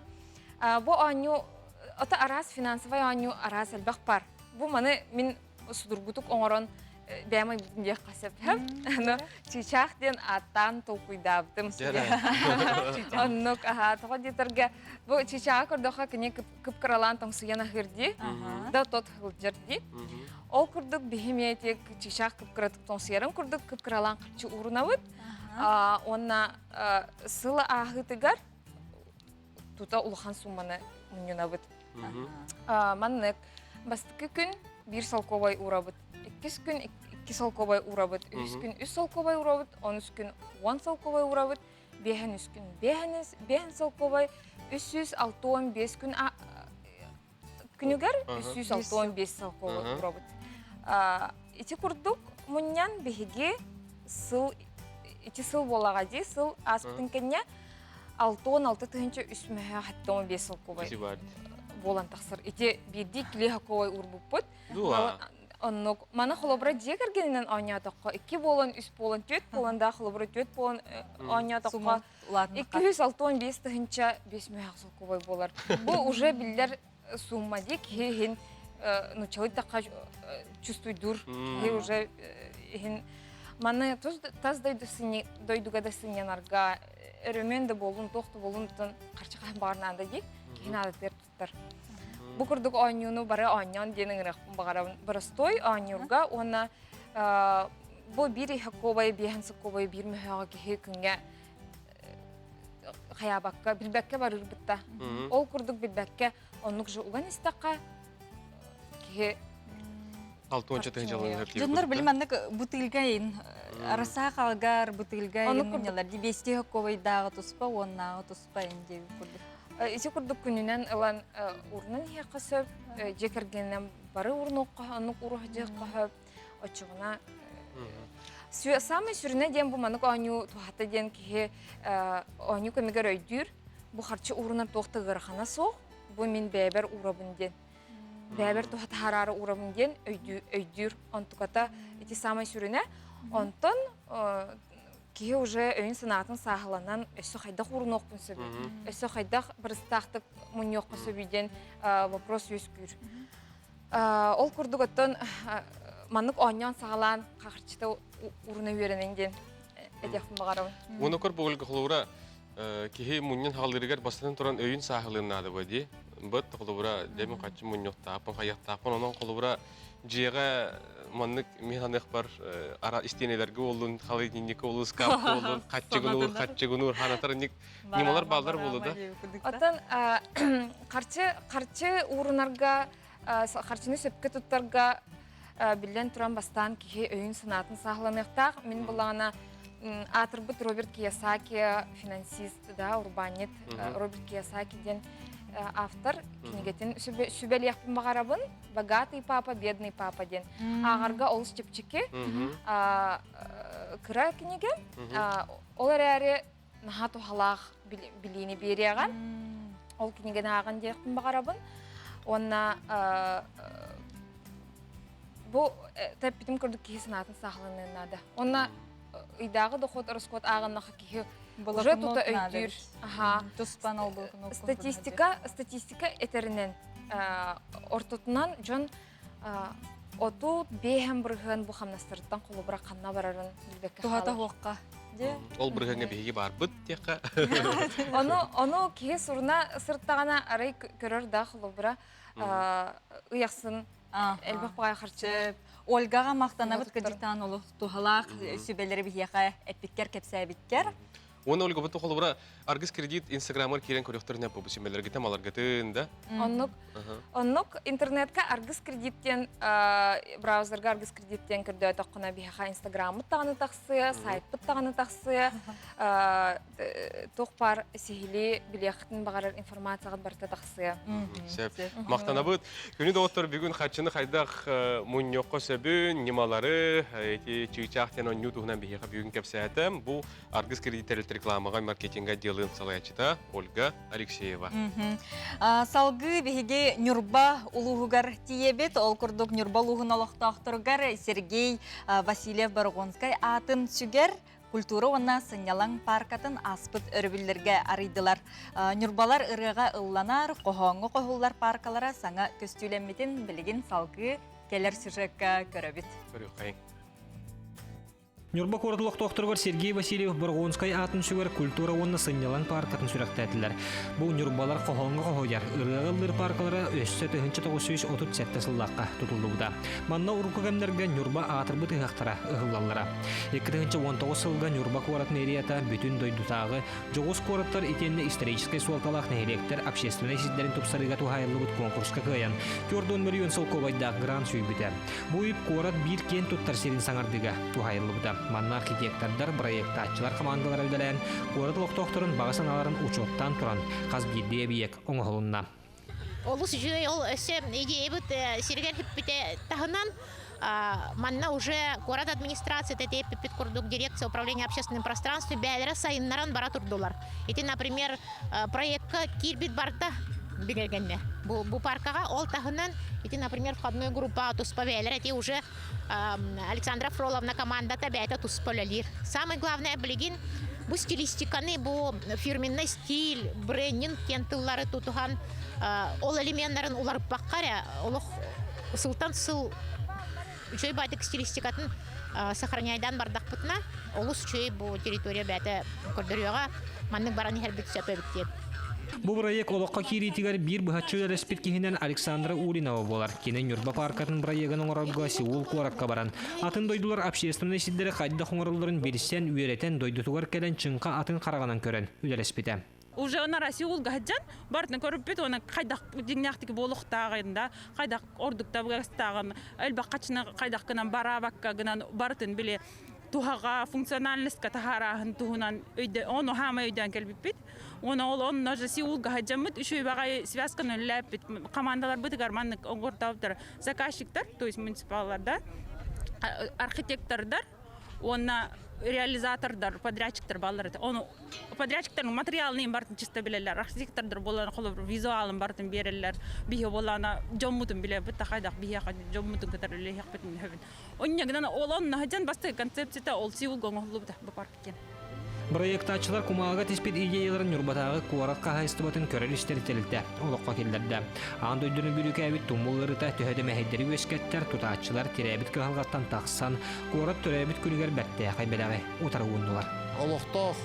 Бұ анью, ота арас финансовай анью арас әлбәқ бар. Бұ маны мен судыргутук оңырын бәмай бүтінде қасып. Чичақ ден аттан толкуйдабдым. Оннық, тоға детерге, бұл чичаға күрдіға кіне күп қыралан тоң сұяна хырди, да тот хылджырди. Ол күрдік бігеметек чичақ күп қыратық тоң сұярын күрдік күп қыралан қырчы ұрынавыд. Онна сылы ағытығар тута улахан сумманы мүнінавыд. Маннық, бастықы күн бір салковай урабыд. 2 күн 2 салковай урабыд. 3 күн 3 салковай урабыд. 13 күн 10 салковай урабыд. 5 күн 5 салковай. 365 күн күнігер 365 салковай урабыд. Ити күрдік мұннян бігеге ити сыл болаға дей, сыл аспытын кәнне 6-16 түхінші үсмәе 15 салковай болан тақсыр. Ити бірді кілі хақовай урбып бұд. Оннук, мана холобра жекергенінен аня таққа 2 болан, 3 болан, 4 болан да холобра 4 болан аня таққа 265 түхінші 5 мәғ салковай болар. Бұл уже білдер сумма дек, хен началы таққа чувствуй-дур, хен уже маны таз дойдуға да сынянарға өріменді болын, тоқты болын қарчыға барынады дек, хен адеттер тұттар. Бұл күрдік анюны бары аньян денің рақпын бағарабын бірістой анюрға, оны бұл бір хақовай, бейін сақовай, бір мүхаға кеге күнге қаябаққа, білбәкке барыр бұтта. Ол күрдік білбәкке, онық жылған істаққа кеге 6-10 жылын өтілі Жондар біліманнық бұтылғайын, араса қалғар бұтылғайын мұнялар. Дебесте хақовайдағы тұспа, оннағы тұспа енді күрдік. Ити күрдік күнінен ұлан ұрнын хеқасып, жекергеннен бары ұрны ұнық ұрық жек қағып, очығына. Самый сүріне ден бұл манық аню туғаты ден кеге аню көмегер өйдір, бұл қарчы ұрынар тоқты ғырқана соқ, бұл мен бәбір ұрабын ден. Бәбір туғаты харары ұрабын ден өйдір, онтықата ити самый сүріне. Онтын кеге уже өйін сынатын сағыланан өсі қайдақ ұрын оқпын сөбі. Өсі қайдақ бірістақтық мұн еқпын сөбейден вопрос өскүр. Ол күрдік өттін манық оңян сағылан қақырчыты ұрыны өрененден әдеқпін бағарауын. Оны көр бұғылғы қылуыра кеге мұннен халдырығар бастан тұран өйін сағылынады бөді. Бұд қылуыра дәмін қатшы мұн еқтапын, қаяқтапын, онын қылуыра жеға маннык механик бар ара истенелерге олун халыйнинник олун скап олун катчыгынур ханатарник немалар балдар болду да. Атан карчы урунарга карчыны сөпкө туттарга билен туран бастан ки өйүн санатын сагланыкта мен булагана Атырбыт Роберт Кийосаки финансист да урбанит Роберт Кийосаки ден автор книгетін сүбәл яқпын бағарабын, богатый папа, бедный папа ден. Ағарға ол шчепчеке кіра книге, олар әрі наға тухалақ білейіні береған. Ол книген ағын яқпын бағарабын. Онна бұл тәппетім көрдік кейсін атын сақланынады. Онна үйдағы дұқот, ұрысқот ағыннақы кейі уже тут өйдір. Статистика етерінен ортотынан жон оту бейхем бірген бұл қамнастырыттан қолы бірақ қанна барарын білбекке қалы. Туғата хоққа. Ол біргенге бейге бар бұд текқа. Оны кей сұрына сұрттағана арай көрір да қолы бұра ұяқсын әлбек бағай қарчы. Ольгаға мақтанабыт кәдіктан олы туғалақ сөбелері бейеға әппеккер кәпсәбеккер. Оны Ольга бұтты қолы бұра аргыз кредит инстаграмыр керен көріқтеріне бұл сөмелер гетем алар гетін да? Оннық интернетка аргыз кредиттен, браузерға аргыз кредиттен көрді өтіққына бейеға инстаграмы тағаны тақсы, сайт бұт тағаны тақсы, тоқпар сехілі білеқетін бағарар информацияға барты тақсы. Мақтана бұд. Күні доғыттар бүгін қатшыны қайдақ мұн еққа сөбін, немалары, чүйчақтен он нютуғынан бейеға бүгін кәпсәйтім. Бұл аргыз кредиттерілті рекламага маркетинга делын салаячыта Ольга Алексеева. Салгы беге Нюрба улугугар тиебет, ол курдук Нюрба улугун олохтоохторгар Сергей Васильев Баргонскай атын сүгер культура онна сынялаң паркатын аспыт өрбүллерге арыйдылар. Нюрбалар ырыга ылланар, кохоңго кохуллар паркалара саңа көстүлеммитин билигин салгы келер сюжетка көрөбүт. Нюрба кордылық тоқтырғыр Сергей Васильев Баргонскай атын сүгер культура онна сынялан паркатын сүрәктәділер. Бұл нюрбалар қоғонға қоғояр. Үрғағылыр паркалара өссі 937 сыллаққа тұтылдыуда. Манна ұрқы кәмдерге нюрба атырбы тығақтара ұғылалара. 2019 сылға нюрба корат нерията бүтін дойдутағы жоғыз кораттар итенне историческай суалталақ нәйлектер общественный сіздерін тұпсарыға туғайылы бұд конкурска қаян. 4 миллион сылковайда гран сүйбіті. Бұл үп корат бір кен тұттар серін саңардыға туғайылы бұда. Манна архитектордар, проектатчылар командалары өділән, көрі тоқтырын бағасаналарын учоттан тұран, қаз бірде бейек оңғылынна. Олыс жүй, ол өсі идея бұд сергер хиппіте тағынан, манна уже город администрации, тәте пиппит курдук дирекция управления общественным пространством, бәлері сайынларын бара тұрдылар. Еті, например, проектка кирбит барда билергенне. Бу паркага ол тағынан, еті, например, входной группа туспавелер, еті уже Александра Фроловна команда табайта туспалалир. Самое главное, билигин, бу стилистиканы, бу фирменный стиль, брендинг кентыллары тутуган, ол элементларын улар баққаря, олық сылтан сыл чөй байтык стилистикатын сохраняйдан бардақ бұтына, олыс чөй бу территория бәті көрдіріуға манның бараны әрбет сөп өбіттеп. Бұл проект олыққа киретігер бір бұхатчылар әспет кехінен Александра Уринова болар. Кенен Нюрба паркатын проектын оңыралға Сеул қораққа баран. Атын дойдулар общественный сиддері қайда қоңырыларын берістен үйеретен дойдутуғар кәлін чыңқа атын қарағанан көрін. Үлер әспеті. Уже онара Сеул ғаджан, бартын көріп бет, оны қайдақ деңнақтығы болуқтағында, қайдақ ордықта бұғастағын, әлбақ қачына қайдақ гынан бара баққа гынан бартын біле туһага функциональностька тахараһын туһунан өйдө ону хама өйдөн келбиппит. Оны ол онно же Сеулга хаджамыт үшөй багай связканы ләппит командалар бытыгар маннык оңгортаптар заказчиктар, то есть муниципалларда, архитектордар, онна реализатордар, подрядчиктар баллар. Оны подрядчиктардын материалын бартын чисто билелер, архитектордар болан коло визуалын бартын берелер, бие болана жоммутун биле бытта кайдак бие жоммутун көтөрүлө хакпетин хөбүн. Оннягынан олон хаджан басты концепцияда ол Сеулга оңголубда бу парккен. Проектатчылар кумаға теспет идеяларын Нюрбатағы куаратқа хайыстыбатын көрер істерителілді, олыққа келдерді. Аңды өйдіні бүрікі әбіт тұмылырыта төхеді мәхедері өскеттер тұтатчылар терәбіт кығалғаттан тақсан, куарат төрәбіт күлігер бәтті қайбеләғі ұтары өнділар. Олықтақ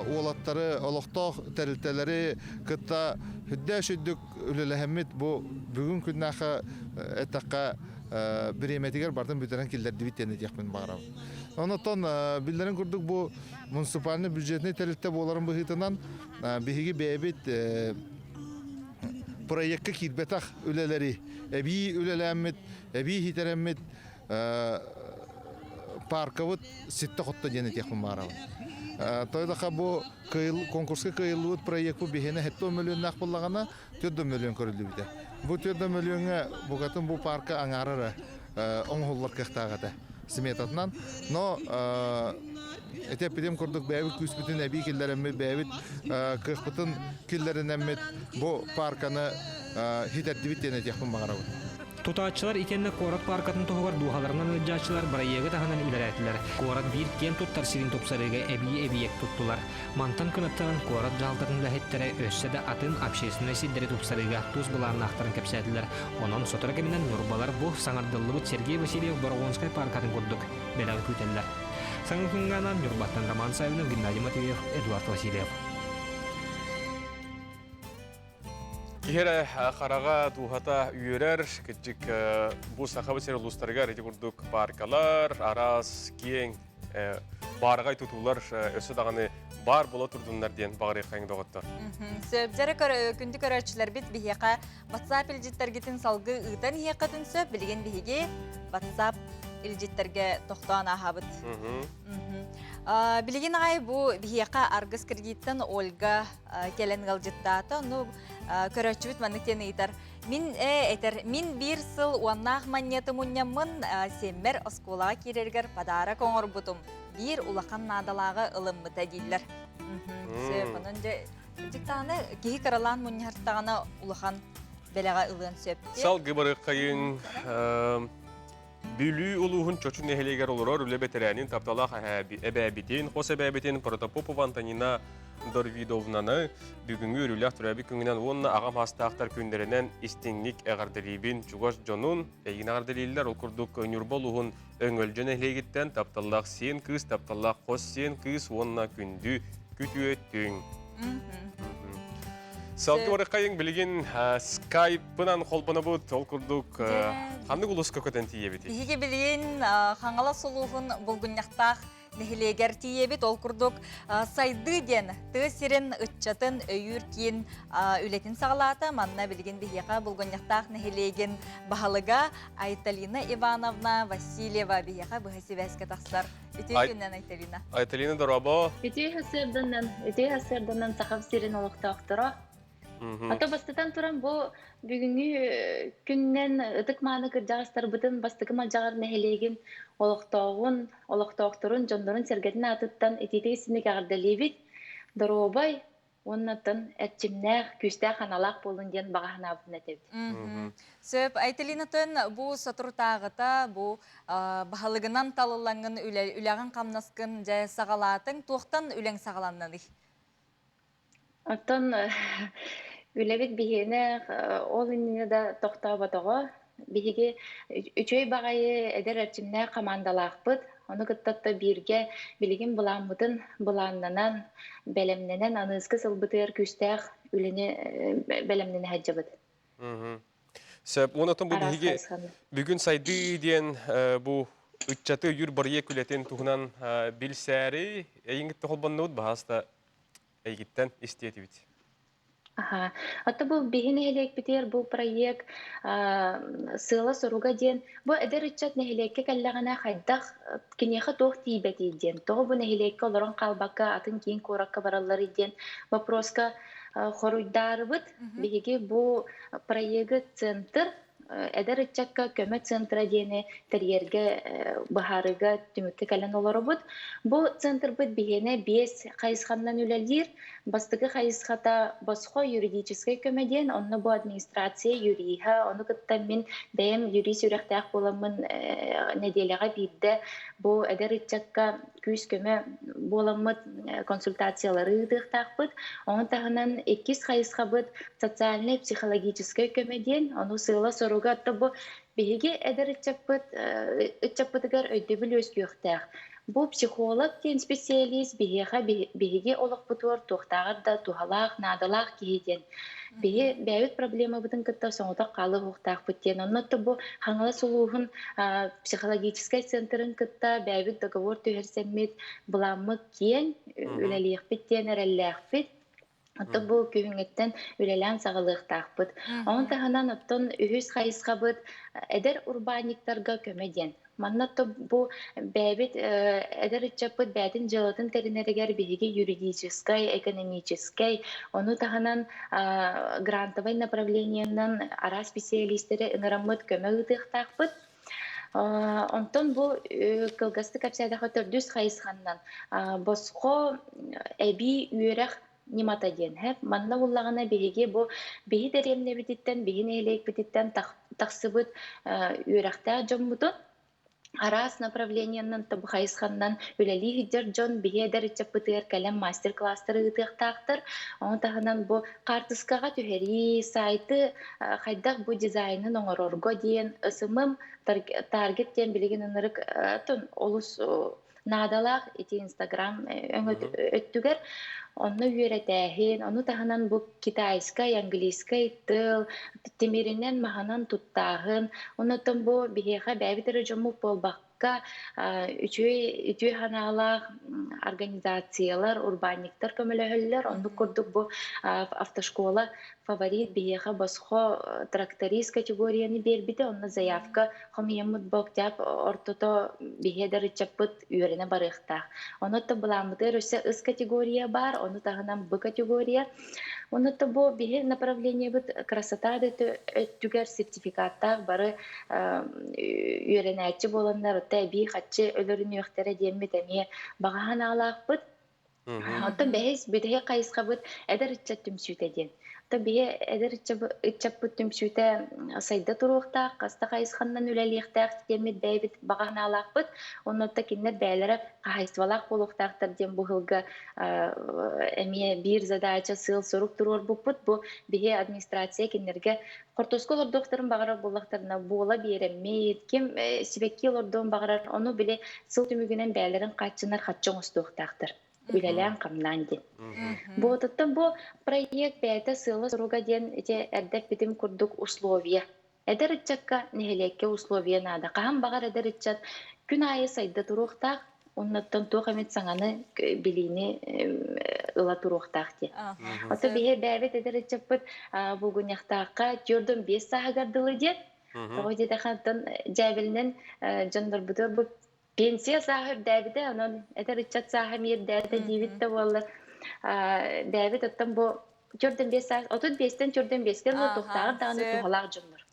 олаттары, олықтақ тәрілтелері күтті хүдді шүддік үлілі бүгін күннақы әттаққа биреметигер бардын бүтерен килдерди биттени тиякпын багарабы. Онотон билдерин курдук бу муниципальный бюджетный терилте боларын быхытынан биһиги бэбит проектка кирбетах үлелери эби үлелеммит, эби хитереммит парковут ситте хотто дени тиякпын багарабы. Тойдака бу конкурска кыйылыбыт проект бу бихене 7 миллион нақпыллагана 4 миллион көрүлдү бите. Бу 4 миллионга бугатын бу парка аңарары оңголлар кыктагата сметатынан, но этепидем курдук бәбит күспүтүн эби киллеремме бәбит кыхпытын киллеринеммет бу парканы хитердибит дене тиякпын багарабы. Tutağçılar itenle Korat parkatın tohuvar duhalarından ölcağçılar barayyağı tahanan ülerettiler. Korat bir ken tuttar sirin topsarıga ebiyek tuttular. Mantan kınattanan Korat jaltарын ləhətlərə össe de atın общественный sidleri topsarıga tuz bularını aktarın kapsaydılar. Onun sotora keminden Nurbalar bu sanardıllıbıt Sergey Vasilyev Baragonskai parkatın kurduk. Belağı küteller. Sanın kınganan Nurbattan Roman Savinov, Gennadiy Matveyev, Eduard Vasilyev. Кихере хараға тухата үйерер, кітчік бұл сақабы сері ұлыстарға реті күрдік паркалар, арас, кең, барғай тұтулар өсі дағаны бар бола тұрдыңдар ден бағыры қайыңды оғытты. Сөбдері күнді көрәтшілер бет бігеға WhatsApp илжеттергетін салғы ұйтан еқатын сөп білген бігеге WhatsApp илжеттерге тоқтуан ағабыт. Билеген ағай бұл бігеға арғыз кредиттен Ольга келен ғалжеттаты, көрәтші бүт мәніктен ейтар. Min bir сыл уаннақ манеты мұнямын семмер осколаға керергер падара коңыр бұтым. Bir улақан надалағы ылым мұта дейділер. Сөп, онын же диктаны кихи каралан муньхартагана улахан белага ылын сөпте. Сал гыбары кайын бүлü улуһун чочун нехелегер олорор үле бетерәнин тапталах әбәбитин, хос әбәбитин Протопопов Антонина Дорвидовнаны бүгүнгү үрүләх турабы күнгүнән онна агам хастактар күндеренен истиңник әгәрдерибин чугаш жонун әйин әгәрдерилер ул курдук нюрболуһун өңөлжөн эхлегиттен тапталах сен кыз тапталах хос сен кыз онна күндү күтүөттүң. Салгы барықайын білген скайпынан қолпына бұд, ол күрдік қанды құлысқа көтен тиебет? Биге білген қаңала солуғын бұлгынняқтақ нехилегер тиебет, ол күрдік сайды ден тысерін үтчатын өйір кейін үлетін сағалата, манна білген бігеға бұлгынняқтақ нехилеген бағалыға Айталина Ивановна Васильева бігеға бұғасы вәске тақсылар. Үтей күннен Айталина. Айталина дұрабы? Үтей хасырдынан сақап серін олықтақтыра. Ата бастатан туран бу бүгүнгү күннен ытык мааны кыржагастар бытын бастыгы малжагар нехелеген олоктоокторун жондорун сергетин атыттан этитесиндик агардалибит доробай оннатын этчимнех күстэ ханалак болун ден багаханабын этебит. Сөп Айталинатын бу сатуртагыта бу бахалыгынан талылаңын үляган камнаскын жай сагалатын туохтан үлең сагаланнаны. Аттан үлебит бихене ол инне да тоқтабатыға. Бихеге үчөй бағайы әдер әрчімне командалақпыт. Оны кыттатта бирге билигин буламбытын буланнанан бәлемненен анызгы сылбытыр күстәк үлене бәлемнене хаджабыт. Сөп, онатын бұл бихеге бүгін сайды ден бұл үтчаты үйір бария күлетін туғынан білсәрі әйінгітті қолбанны ұд бағаста әйгіттен істеті бит. Ата бұл бейін әлек бітер, бұл проект сыла соруға ден. Бұл әдер үтчат нәхелекке кәлләғана қайдақ кенеқі тоқ тейбәті ден. Тоғы бұл нәхелекке оларын қалбаққа атын кейін қораққа баралары ден. Вопроска хоруйдары бұд. Бейге бұл проект центр әдер үтчатқа көмі центра дені тәрерге бағарыға түмікті кәлін олары бұд. Бұл центр бұд бейіне 5 қайысқаннан өлелдер. Бастығы қайысқата басқа юридической көмеден, онны бұл администрация юриха, оны күттен мен бәйім юрис үрәқтәқ боламын неделеға бейді. Бұл әдер үтчатқа күз көмі боламын консультациялары ұдықтақ бұд. Оның тағынан 2 қайысқа бұд социальный психологической көмеден, оны сыйла соруға атты бұл бейге әдер үтчаппытығар өйді біл өз күйіқтәқ. Бұл психолог ден специалист бейге олық бұтуар тоқтағыр да тухалақ, надылақ кейден. Бәйіт проблема бұдың күтті соңыда қалы ұқтақ бұттен. Оннатты бұл хаңала сұлуғын психологическай центрын күтті бәйіт договор түйірсәмет бұламы кен үләліқ біттен әрәліқ бит. Отто бұл күйіңеттен үләлән сағылық тақпыт. Оның тағынан оттон үйіз қайысқа бұд әдер урбаниктарға көмеден. Маннатто бұл бәбет әдер үтчапыт бәдін жылытын тәрінерігер бейге юридическай, экономическай, оны тағынан грантовай направлениянан ара специалистері ыңырамыт көмі ұтық тақпыт. Онтон бұл кылгасты кәпсәдіға түрдүс қайысқаннан босқо әбі үйерек немата ден. Манна уллағана бейге бұл бейі дәремне бітіттен, бейін әйлек бітіттен тақсыбыт үйеректі жон бұтын. Арас направлениянан табыхайысханнан үләли хиджар жон бейедер чаппытыр кәлем мастер-класстары ытықтақтыр. Оны тағынан бұл қартысқаға түхері сайты қайдақ бұл дизайнын оңырорго дейін ысымым таргет ден білеген ұнырық олыс надалақ еті Инстаграм өттігер. Оны үйретәхін, оны тағынан бұл китайскай, английскай тыл, темерінен мағанан тұттағын, оны тым бұл бейеға бәбітері жомық болбаққа үтүй ханалақ организациялар, урбаниктар көмілі оны көрдік бұл автошкола фаворит бейеға басқо тракторист категорияны бербіді, оны заявка қомиямыд боқтап ортото бейедер чаппыт үйеріне барықтақ. Оны та бұламыдыр өсі үс категория бар, оны тағынан бұл категория. Оны та бұл бейе направление бұд красотады түгер сертификаттақ бары үйеріне әтчі боландар, өтті әбей қатчы өлірін өқтері демет әме бағахан алақ бұд. Оттан бәһис бүтэһе кайыскабыт эдер иччат түмсүтэ диэн. Оттан бие эдер иччаппыт түмсүтэ сайда туруктаак, каста кайысханнан үлелиектаак демит бәйбит баганалаакпыт. Оннотта киннер бәйләре кайысвалаак болуктаактар диэн бу хылга эмие бир задача сыл сорук турур буппут. Бу бие администрация киннерге Кортоскол ордоктарын багарар боллактарына буола биереммейт, ким сибекки ордон багарар, ону биле сыл түмүгүнен бәйләрен каччынар хатчоң остуктаактар. Үлелән камнан ди. Бу оттан бу проект бәйте сылы соруга ден эте эрдек битим курдук условия. Эдер иччакка нехелекке условия нада. Каһан багар эдер иччат күн айы сайда туруктаак, оннаттан туохамет саңаны билини ыла туруктаак ди. Ото бие бәбет эдер иччаппыт бугуньяктаакка жөрдөн 5 саагардылы дет. Ой деде хаттан жабилнен жондар бутор бу пенсия сахып дәбиде, анан эдер иччат сахып мир дәбиде дибитте болла. Дәбит оттан бу жөрдөн 5 саак, отут 5тен жөрдөн 5ке ло туктагыр даганы тухалак жондар.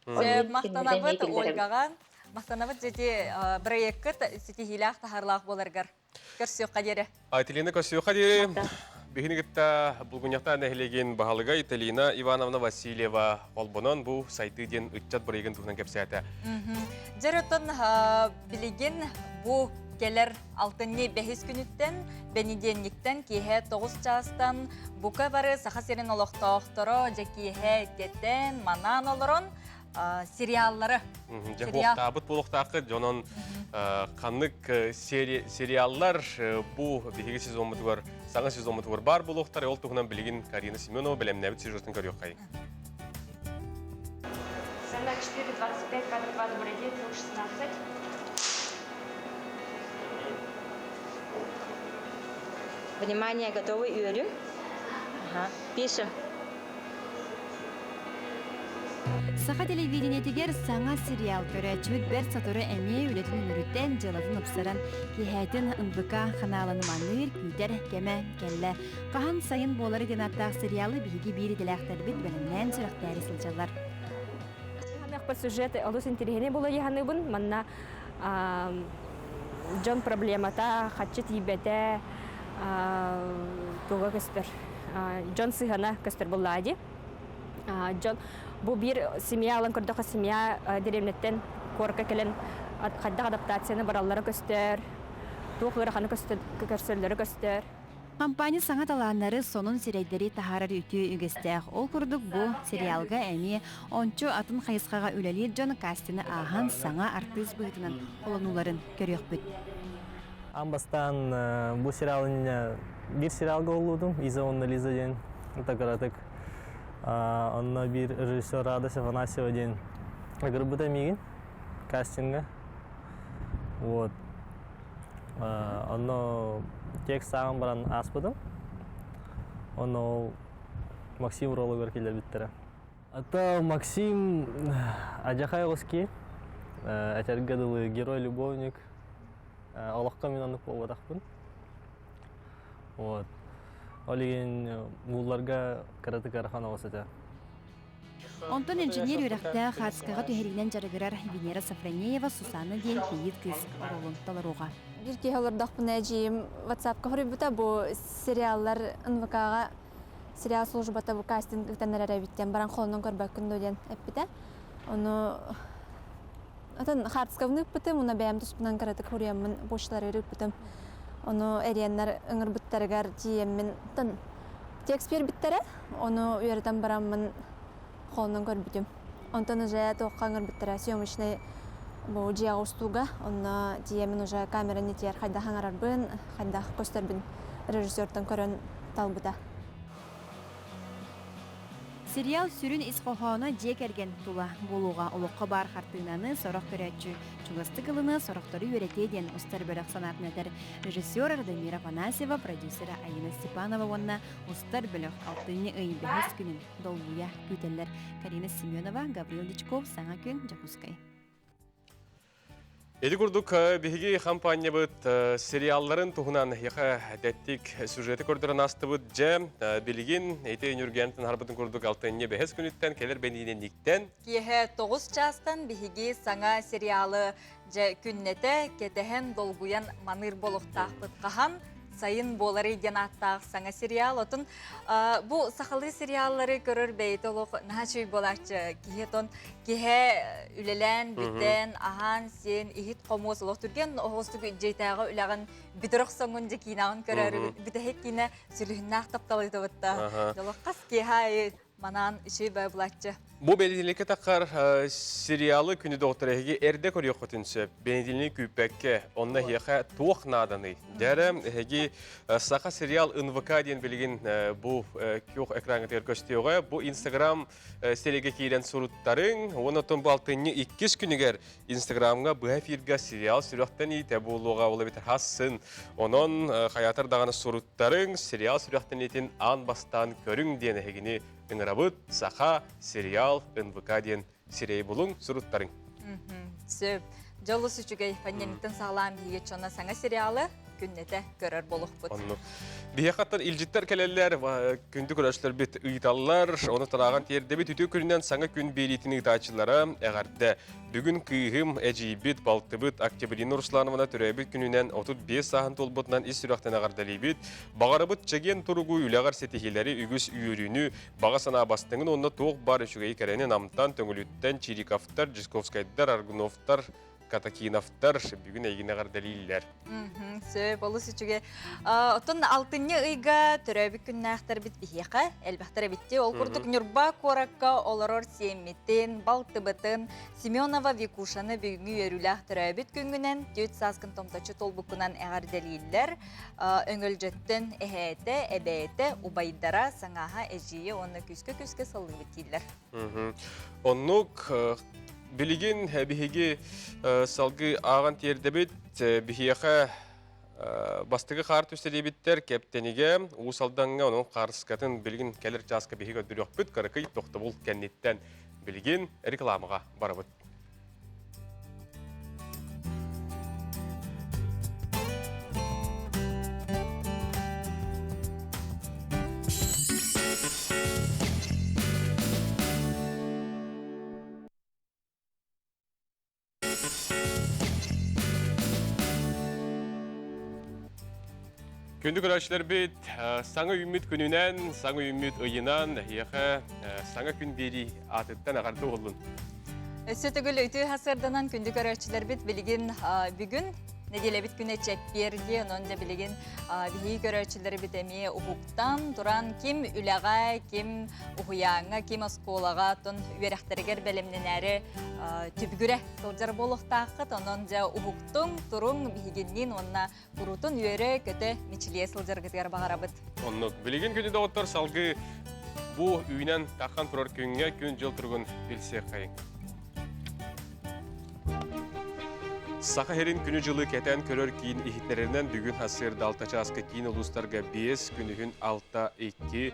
Мактанабыт Ольгаган, мактанабыт жети проект ситихилах тахарлах боларгар. Көрсөк кадере. Ателина көрсөк кадере. Бихинигитта булгуньякта нехлеген баһалыга Италина Ивановна Васильева олбонон бу сайты ден үтчат бурайгын тухнан кепсәтә. Жарытын билеген бу келер алтынны бәхис күнүттен, бенеденниктен киһе 9 частан бука бары сахасерин олоқтоқторо, жакиһе кеттен, манан олорон сериаллары. Жахуқтабыт болуқтақы, жонон қанық сериаллар бу бихиги сезонмытығар, саңа сезонмытығар бар болуқтар, ол тұғынан білеген Карина Семенова білемнәбіт сюжетін көріқ қай. Сцена 4:25, кадр 2, добрый день, 16. Внимание, готовы, Юрий? Ага, пишем. Саха телевидениетигер саңа сериал көрәчүт бер сатыры әме үлетін үріттен жылатын ұпсырын кейхәтін ынбыка қаналаны маныр күйтер кеме кәлі. Қахан сайын болары генаттақ сериалы бігі бері діләқтер бит бәлімнен сүрәқтәрі сылжалар. По сюжету олус интерегене было яханыбын, манна Джон проблемата, хатчет ебете, туга көстер. Джон сыгана көстер буллади. Джон бу бир семья алан көрдөкө семья деревнеттен корка келен кадда адаптацияны бараллары көстер. Тугыры ханы көстер, көрсөллөрү көстер. Компания саңа таланнары сонун серейдери тахарар үтүү үгестәк. Ол күрдік бу сериалга әме ончу атын хайысқаға үлелер Джон кастины ахан саңа артист бұйтынан олануларын көрек бүт. Амбастан бу сериалын bir сериалга олудум, Иза онна Лиза ден, такаратык. Онна bir режиссер Радость Афанасьева ден. Агырбыта мигин кастинга. Вот. Онно текст сағын баран аспыдым. Онно Максим Рологар келер биттері. Ата Максим Аджахай Оски, әтергадылы герой-любовник. Алаққа мен анық болуадақпын. Вот. Олеген мұлларға қараты қарахан ауысыды. Онтон инженер үрәқті қатысқаға түйерінен жарығырар Венера Сафранеева Сусана ден кейет кіз ролын таларуға. Bir kehалардақпын әжейім WhatsApp-қа хүрібіті бұл сериаллар НВК-ға сериал службата бұл кастинг үктенлер әрәбіттен баран қолынан көрбәк күнді өден әппіті. Оны атын қартысқавны үппітім, оны бәйім тұспынан қараты көриямын бошлары үріппітім. Оны әренлер үңір бүттәрігер дейемін текст бер біттері, оны үйерден барамын қолынан көрбітім. Онтан ұжа тоққа үңір біттері съемочный бұл жия ұстуға, оны дейемін ұжа камера нетер қайда хаңарар бұн, қайда көстер бұн режиссердің көрін талбыда. Сериал сүрін исқоғауына жек әрген тұла болуға ұлыққа бар қартынаны сорақ көрәтші. Чуғысты қылыны сорақтары өретеден ұстар бөлік санатын әдір. Режиссер Радамира Панасева, продюсері Айна Степанова онна ұстар бөлік алтыны ұй бәхес күнін долбуя күйтелер. Карина Семенова, Гавриил Дичков, Саңа күн, Жапускай. Эди курдук биһиги компания быт сериалларын туһунан яха дәттик сюжеты көрдөрөн астыбыт же билигин эти нүргентин харбытын курдук алтынне бәхес күнүттен келер бенинен никтен киһе 9 частан биһиги саңа сериалы же күннете кетехен долгуян маныр болохтаахпыт кахан сайын болары ден аттақ саңа сериал. Отын бұл сақалы сериаллары көрір бейті олық наға чөй болақчы. Кихе үлелен, биттен, ахан, сен, ихит қомуыз олық түрген оғыстығы жейтағы үләғын бітірік соңын же кейнағын көрір. Бітәхек кейіне сүлігіннақ тапталыды бұтта. Олық қас кеха манан іші бай бұлатчы. Бұл бәлетілікі таққар сериалы күні доғытырығы әрді көрі қотынсы бәлетіліні күпәкке онна хеқа туық наданы. Дәрі әгі сақа сериал НВК ден білген бұл көк экранға тәр көстеуға бұл Инстаграм сереге кейлен сұруттарын, оны тұн балтыны 2 күнігер Инстаграмға бұл эфирға сериал сүріқтен еті болуға олы бетір хасын. Оның қаятыр дағаны сұруттарын сериал сүріқтен етін ан бастан көрің ден әгіні ыңырабыт сақа сериал НВК ден серей болың сұруттарын. Сөп, жолы сүчіге паненіктің сағылам бейге чона саңа сериалы күннеті көрір болық бұд. Бейхаттан илжиттер келелер, күнді көрәшілер бет ұйталылар, оны тұраған терді бет үті күнінен саңа күн беретіні ұйтачылары әғарды. Бүгін күйгім әжейбет, балтыбыт, Октябрина Руслановна түрәбет күнінен 35 сағын толбытынан ис сүрақтен ағардали бет. Бағарыбыт чеген тұрғу үләғар сетихелері үгіс үйіріні баға сана бастыңын онына тоқ бар үшігей кәрені намтан, төңіліттен, Чириковтар, Жисковскайдар, Аргуновтар, Катакиновтар бүгін әйгіне ғардалилер. Сөп, олы сүчіге. Отын алтынны ұйға түрәбі күннәқтар бит бейеқа, әлбәқтар бітті. Ол құрдық нүрба қораққа оларор семметтен, балтыбытын, Семенова Викушаны бүгінгі өріләқ түрәбіт күнгінен, төт саскын томтачы толбықынан әғардалилер, өңіл жөттін әхәті, әбәйті, ұбайдара, саңаға әжейі, оны күскі сылы беттейлер. Оннық Білеген бігеге салғы аған тердебет бігеға бастығы қар төстелебеттер кәптениге ұсалданға оның қарыскатын білген кәлір жасқа бігеге дүрек бүт қарықай тоқты бұл кәннеттен білген рекламыға барабыт. Күнді көрәшілер бет, саңы үміт күнінен, саңы үміт ұйынан, еқі саңы күн бері атыттан ағарды олын. Сөтігіл өйті ғасырданан күнді көрәшілер бет білген бүгін, неделе бит күне чек берді, онда білген бейі көрәшілер бет әме ұғықтан тұран кем үләға, кем ұғыяңа, кем осколаға, тон үйерәқтерігер бәлемнен әрі түбгүрі сылжар болуқтақыт, онда ұғықтың тұрың бейгеннен онна құрутын үйері көті мечілие сылжар күтігер бағарабыт. Онны білген күні доғыттар салғы бұл үйінен таққан тұрар күнге күн жыл тұрғын білсе қайын. Сақа херин күні жылы кәтән көрөр кейін ихитнерінен бүгін хасыр далтача асқы кейін ұлыстарға 5 күнігін 6-2,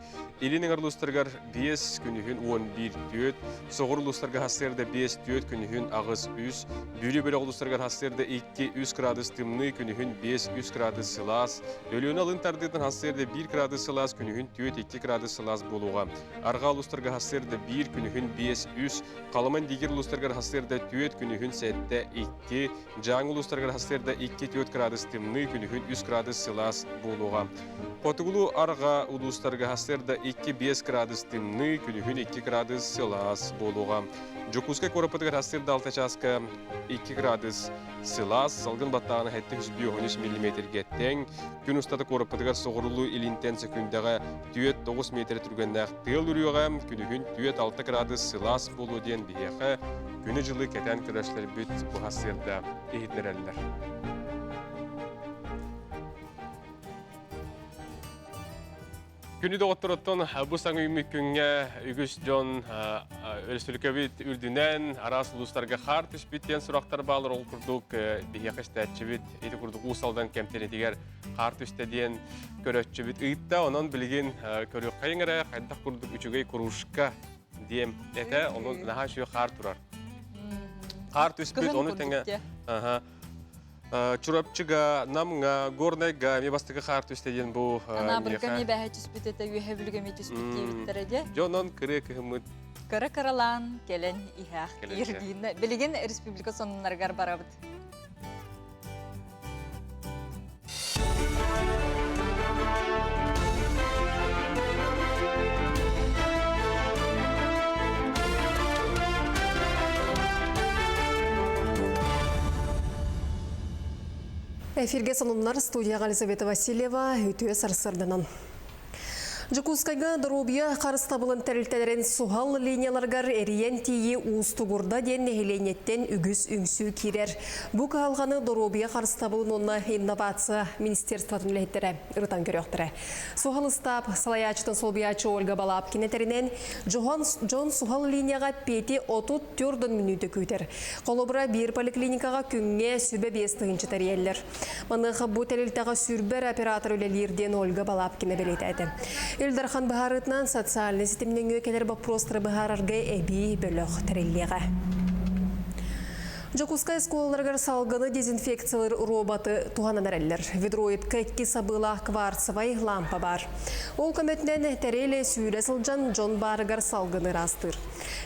елінің ұлыстарғар 5 күнігін 11-4, соғыр ұлыстарға хасырда 5-4 күнігін ағыз 3, бүрі бөлі ұлыстарғар хасырда 2-3 градус тымны күнігін 5-3 градус сылас, өліуін алын тардыдың хасырда 1 градус сылас күнігін 4-2 градус сылас болуға, арға ұлыстарға хасырда 1 күнігін 5-3, қалыман дегер ұлыстарғар хасырда 4 күнігін 7-2, Жаңы ұлыстарғар хасырда 2-4 градус тымны күнігін 3 градус сылас болуға. Потығылу арға ұлыстарға хасырда 2-5 градус тымны күнігін 2 градус сылас болуға. Жокускай корапатығар хасырда 6 часқа 2 градус сылас, салғын баттағаны хәтті 113 мм тең. Күн ұстаты корапатығар соғырылу илинтен секундаға 9 метр түргеннәқ тыл үріуға күнігін 6 градус сылас болу ден бейеқі. Күні жылы кәтән көрәшілер бүт бұл хасырда ехетнер әлілер. Күні доғыттыр оттон бұл саңы үмік күнге үгіс жон өлсілікі бүт үрдінен арас ұлыстарға қар түспеттен сұрақтар балыр ол күрдік бейеқіш тәтші бүт, еті күрдік ұсалдан кәмтенетігер қар түстеден көрәтші бүт ұйтта, онын білген көрек қайыңыры қайдақ күрдік үчігей күрушқа дейм. Әті, оның наға шүйі қар тұрар. Қар түспет, оны тәңі чурапчыға, намға, горнайға, мебастығы қар түстеден бұл... Ана біргі мебәхі түспет, әті үйе білгіме түспет дейбіттір әде? Жонын кірі кіғымыд. Кірі кірілан, келен иғақ, ердейін. Білген республика сонынларғар барабыд. Эфирге сонуннар студияға Елизавета Васильева үтіе сарсырдынан. Жукускайга дорубия қарыстабылын тәрілтелерін суғал линияларгар әриен тейі уыстугурда ден нехеленеттен үгіз үңсі керер. Бұ қалғаны дорубия қарыстабылын онна инновация министерстватын ләйттері ұрытан көріқтірі. Суғал ұстап, салаячытын солбиячы Ольга Балапкинетерінен Джон суғал линияға пети 34 минуты көйтер. Қолыбыра бір поликлиникаға күнге сүрбе бестігінші тәрелер. Манығы бұ тәрілтіға сүрбер оператор өлелерден Ольга Балапкина белетәді. Илдархан Бахарытнан социальный системнен өкелер вопростары Бахарарга әбей бөліқ тәреллеға. Жокускай сколларгар салгыны дезинфекциялар роботы туғанан әрелер. Ведроидка 2 сабыла кварцевай лампа бар. Ол көмөтінен тәрелі сүйрі сылжан Джон Барыгар салгыны растыр.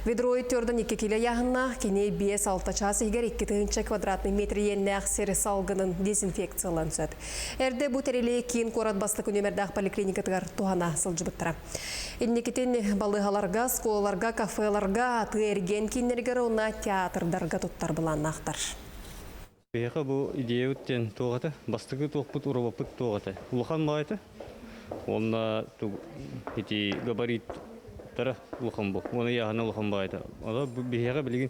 Ведроид төрдің 2 келі яғынна кене 5-6 час егер 2 квадратный метр енне ақсері салгынын дезинфекциялан сөд. Әрді бұ тәрелі кейін қорат басты күнемердақ поликлиникатығар туғана сылжы бұттыра. Иннекетен балығаларға, сколларга, кафеларға, аты әрген кейінергері ona театрдарға тұттар бұлан. Бейқа бұл идея өттен тоғаты, бастығы тоқпыт, ұрабапыт тоғаты. Улахан бағайты, онна габариттары улахан бұл, оны яғына улахан бағайты. Ода бейқа білген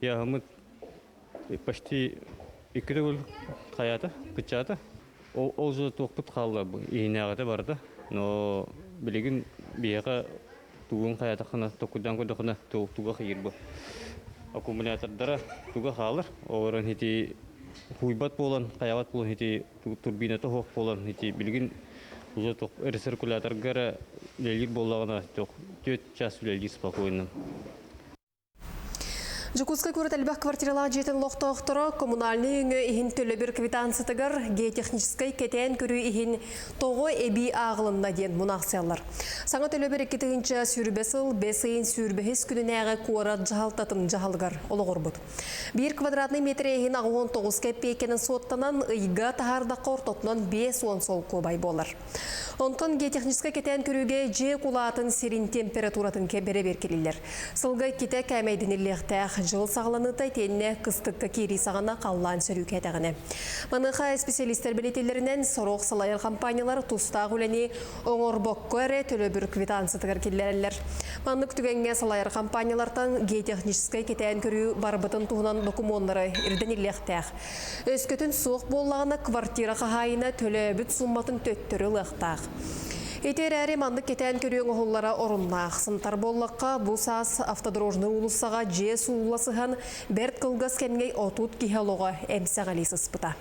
яғымы почти 2 гөл қаяты, күтчаты. Ол жа тоқпыт қалды, иінағаты барды, но білген бейқа туғын қаятақына, тоқудан көдіқына туға қиыр бұл. Аккумулятордары туға қалыр, оғырын хети хуйбат болан, қаяват болан, хети турбинаты хоқ болан, хети білген рециркуляторгары лелер болағына 4 час лелер спокойным. Жукускай көрітелбәк квартирала жетін лоқтауқтыры коммунальный үйіңі ихин төлі бір квитансытығыр геотехническай кетен көрі ихин тоғы әбі ағылында ден мұнақсиялар. Саңа төлі бір 2-ші сүрбесіл, 5-ін сүрбехес күнінәғі қуарат жағалтатын жағалғар олығыр бұд. 1 квадратный метр ихин 19 кәппейкенін соттанан ұйға тағардаққа ортотынан 5-10 сол көбай болар. Онтон геотехническай кетен көріге же кулатын серин температуратын кәбері беркелілер. Сылға кете кәмейдініліқтәқ жыл сағыланытай тенне қыстыққа кері сағана қаллан сөріке әтәғіне. Маныға специалистер білетелерінен сороқ салайыр компаниялар тұстағы өләне оңыр боққы әрі төлі бір квитансытығыр келерелер. Манық түгенге салайыр компаниялардан геотехническай кетен көрі барбытын туғынан докумонлары ирденіліқтәқ. Өскөтін суық болағына квартира қағайына төлі бүт сумматын төттірі лықтақ. Етер әрі мандық кетен көрің оғылара орыннақ. Сынтар боллаққа бұл саас автодорожны ұлысаға же суыласыған бәрт қылғас кәмгей отут кихалуға әмсәғалис ұспыта.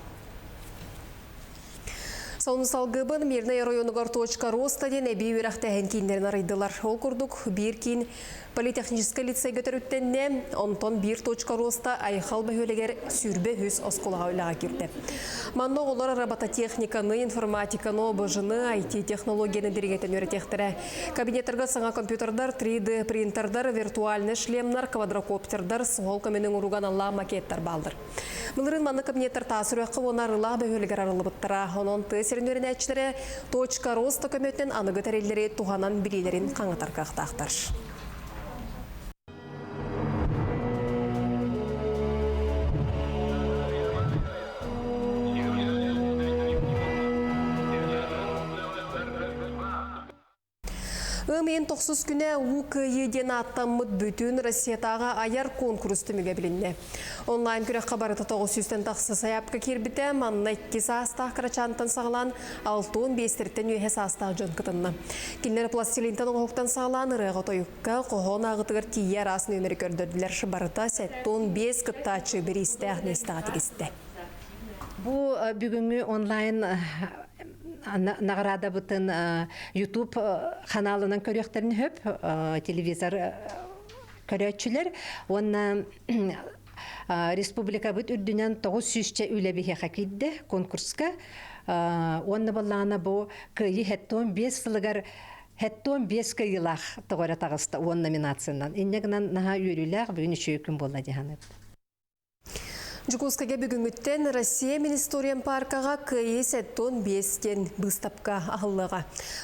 Соны салғыбын Мирный районығар.ру стаден әбей өрәқтәген кейіндерін арайдылар. Ол күрдік бір кейін политехнический лицей götürüttenne, onton 1.rosta ayxal böhölегер сүрбе хүс осколаға өліға кирді. Манны олар робототехниканы, информатиканы, быжыны, IT-технологияны диригетен өретектірі. Кабинеттерға саңа компьютердар, 3D принтердар, виртуальны шлемнар, квадрокоптердар, суғол көменің ұруған алла макеттар балдыр. Бұлырын манны кабинеттер тасыр өққы онарыла бөхөлегер арылы бұттыра. Онон тесерін өрін әтшілері .rosta көметтен анығы тәрелері туғанан білелерін қаңытар қақтақтар. Мен 9 күні УКЕ-ден аттамыд бүтін Россиятаға аяр конкурс түміге білінне. Онлайн күрек қабарыты 900-тен тақсы саяпқа кербіті, манна 2 састақ қырачантан сағылан 6-15-тен үйе састақ жон қытынны. Келінер пластилинтан оғықтан сағылан ұрығы тойыққа қоғын ағытығыр тие арасын өмірі көрдірділер шыбарыта 7-15 қыттачы бір істәғін істіға тегісті. Бұл бүгінгі онлайн нағырада бұтын YouTube каналынан көректерін хөп, телевизор көрекчілер. Оны республика бұт үрдінен 900-че үләбіге қақидді конкурсқа. Оны болағына бұл күйі 5 сылығар 5 күйілақ тұғыры тағысты 10 номинациянан. Иннегінен наға үйріләқ бүгін үші өкім болды дегеніп. Жукускага бүгүнгүттен Россия Министориям паркага КС-тон 5-тен быстапка ағылыға.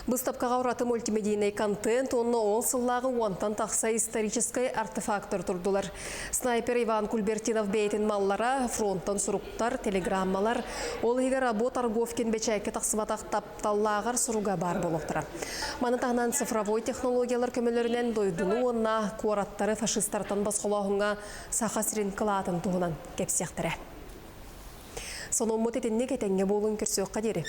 Быстапкаға ураты мультимедийный контент, онны ол сыллағы уантан тақса исторический артефактор турдулар. Снайпер Иван Кульбертинов бейтін маллара, фронттан суруктар, телеграммалар, ол егер Рабо Торговкин бечайке тақсыбатақ тапталлағар суруга бар болуқтыра. Манытағынан цифровой технологиялар көмелерінен дойдуну онна куараттары фашистартан басқолағынға сақасырин қылатын туғынан кепсияқтыры. Соның мұтетінне кетенге болын көрсеуққа дері.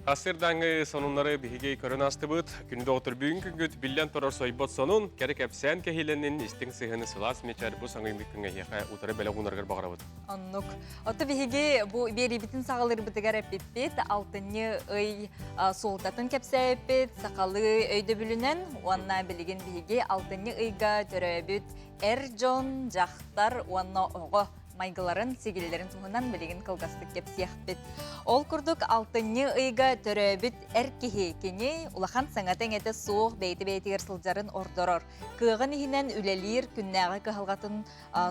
Асырдаңы сонунлары биһиге көрін асты бұд. Күнді отыр бүгін күнгіт білден тұрар сойбот сонун, кәрік әпсән кәхиленнің істің сығыны сылас мечар бұл саңын бүккінге еқа ұтары бәлі ғунарғыр бағыра бұд. Оннук. Оты биһиге бұ бері бітін сағалыр бұтығар әппет, алтыны өй солтатын кәпсә әппет, сақалы өйді бүлінен, уанна білген биһиге алтыны өйға төрөбіт әржон, жақтар, уанна оғы майгыларын, сегелерін туғынан білеген қылғастық кеп сияқпет. Ол күрдік алтыны ұйға төрөбіт әркеге кене улахан саңатың әті соқ бейті-бейтігер сылжарын ордорор. Кығын ихінен үлелер күннәғы кығылғатын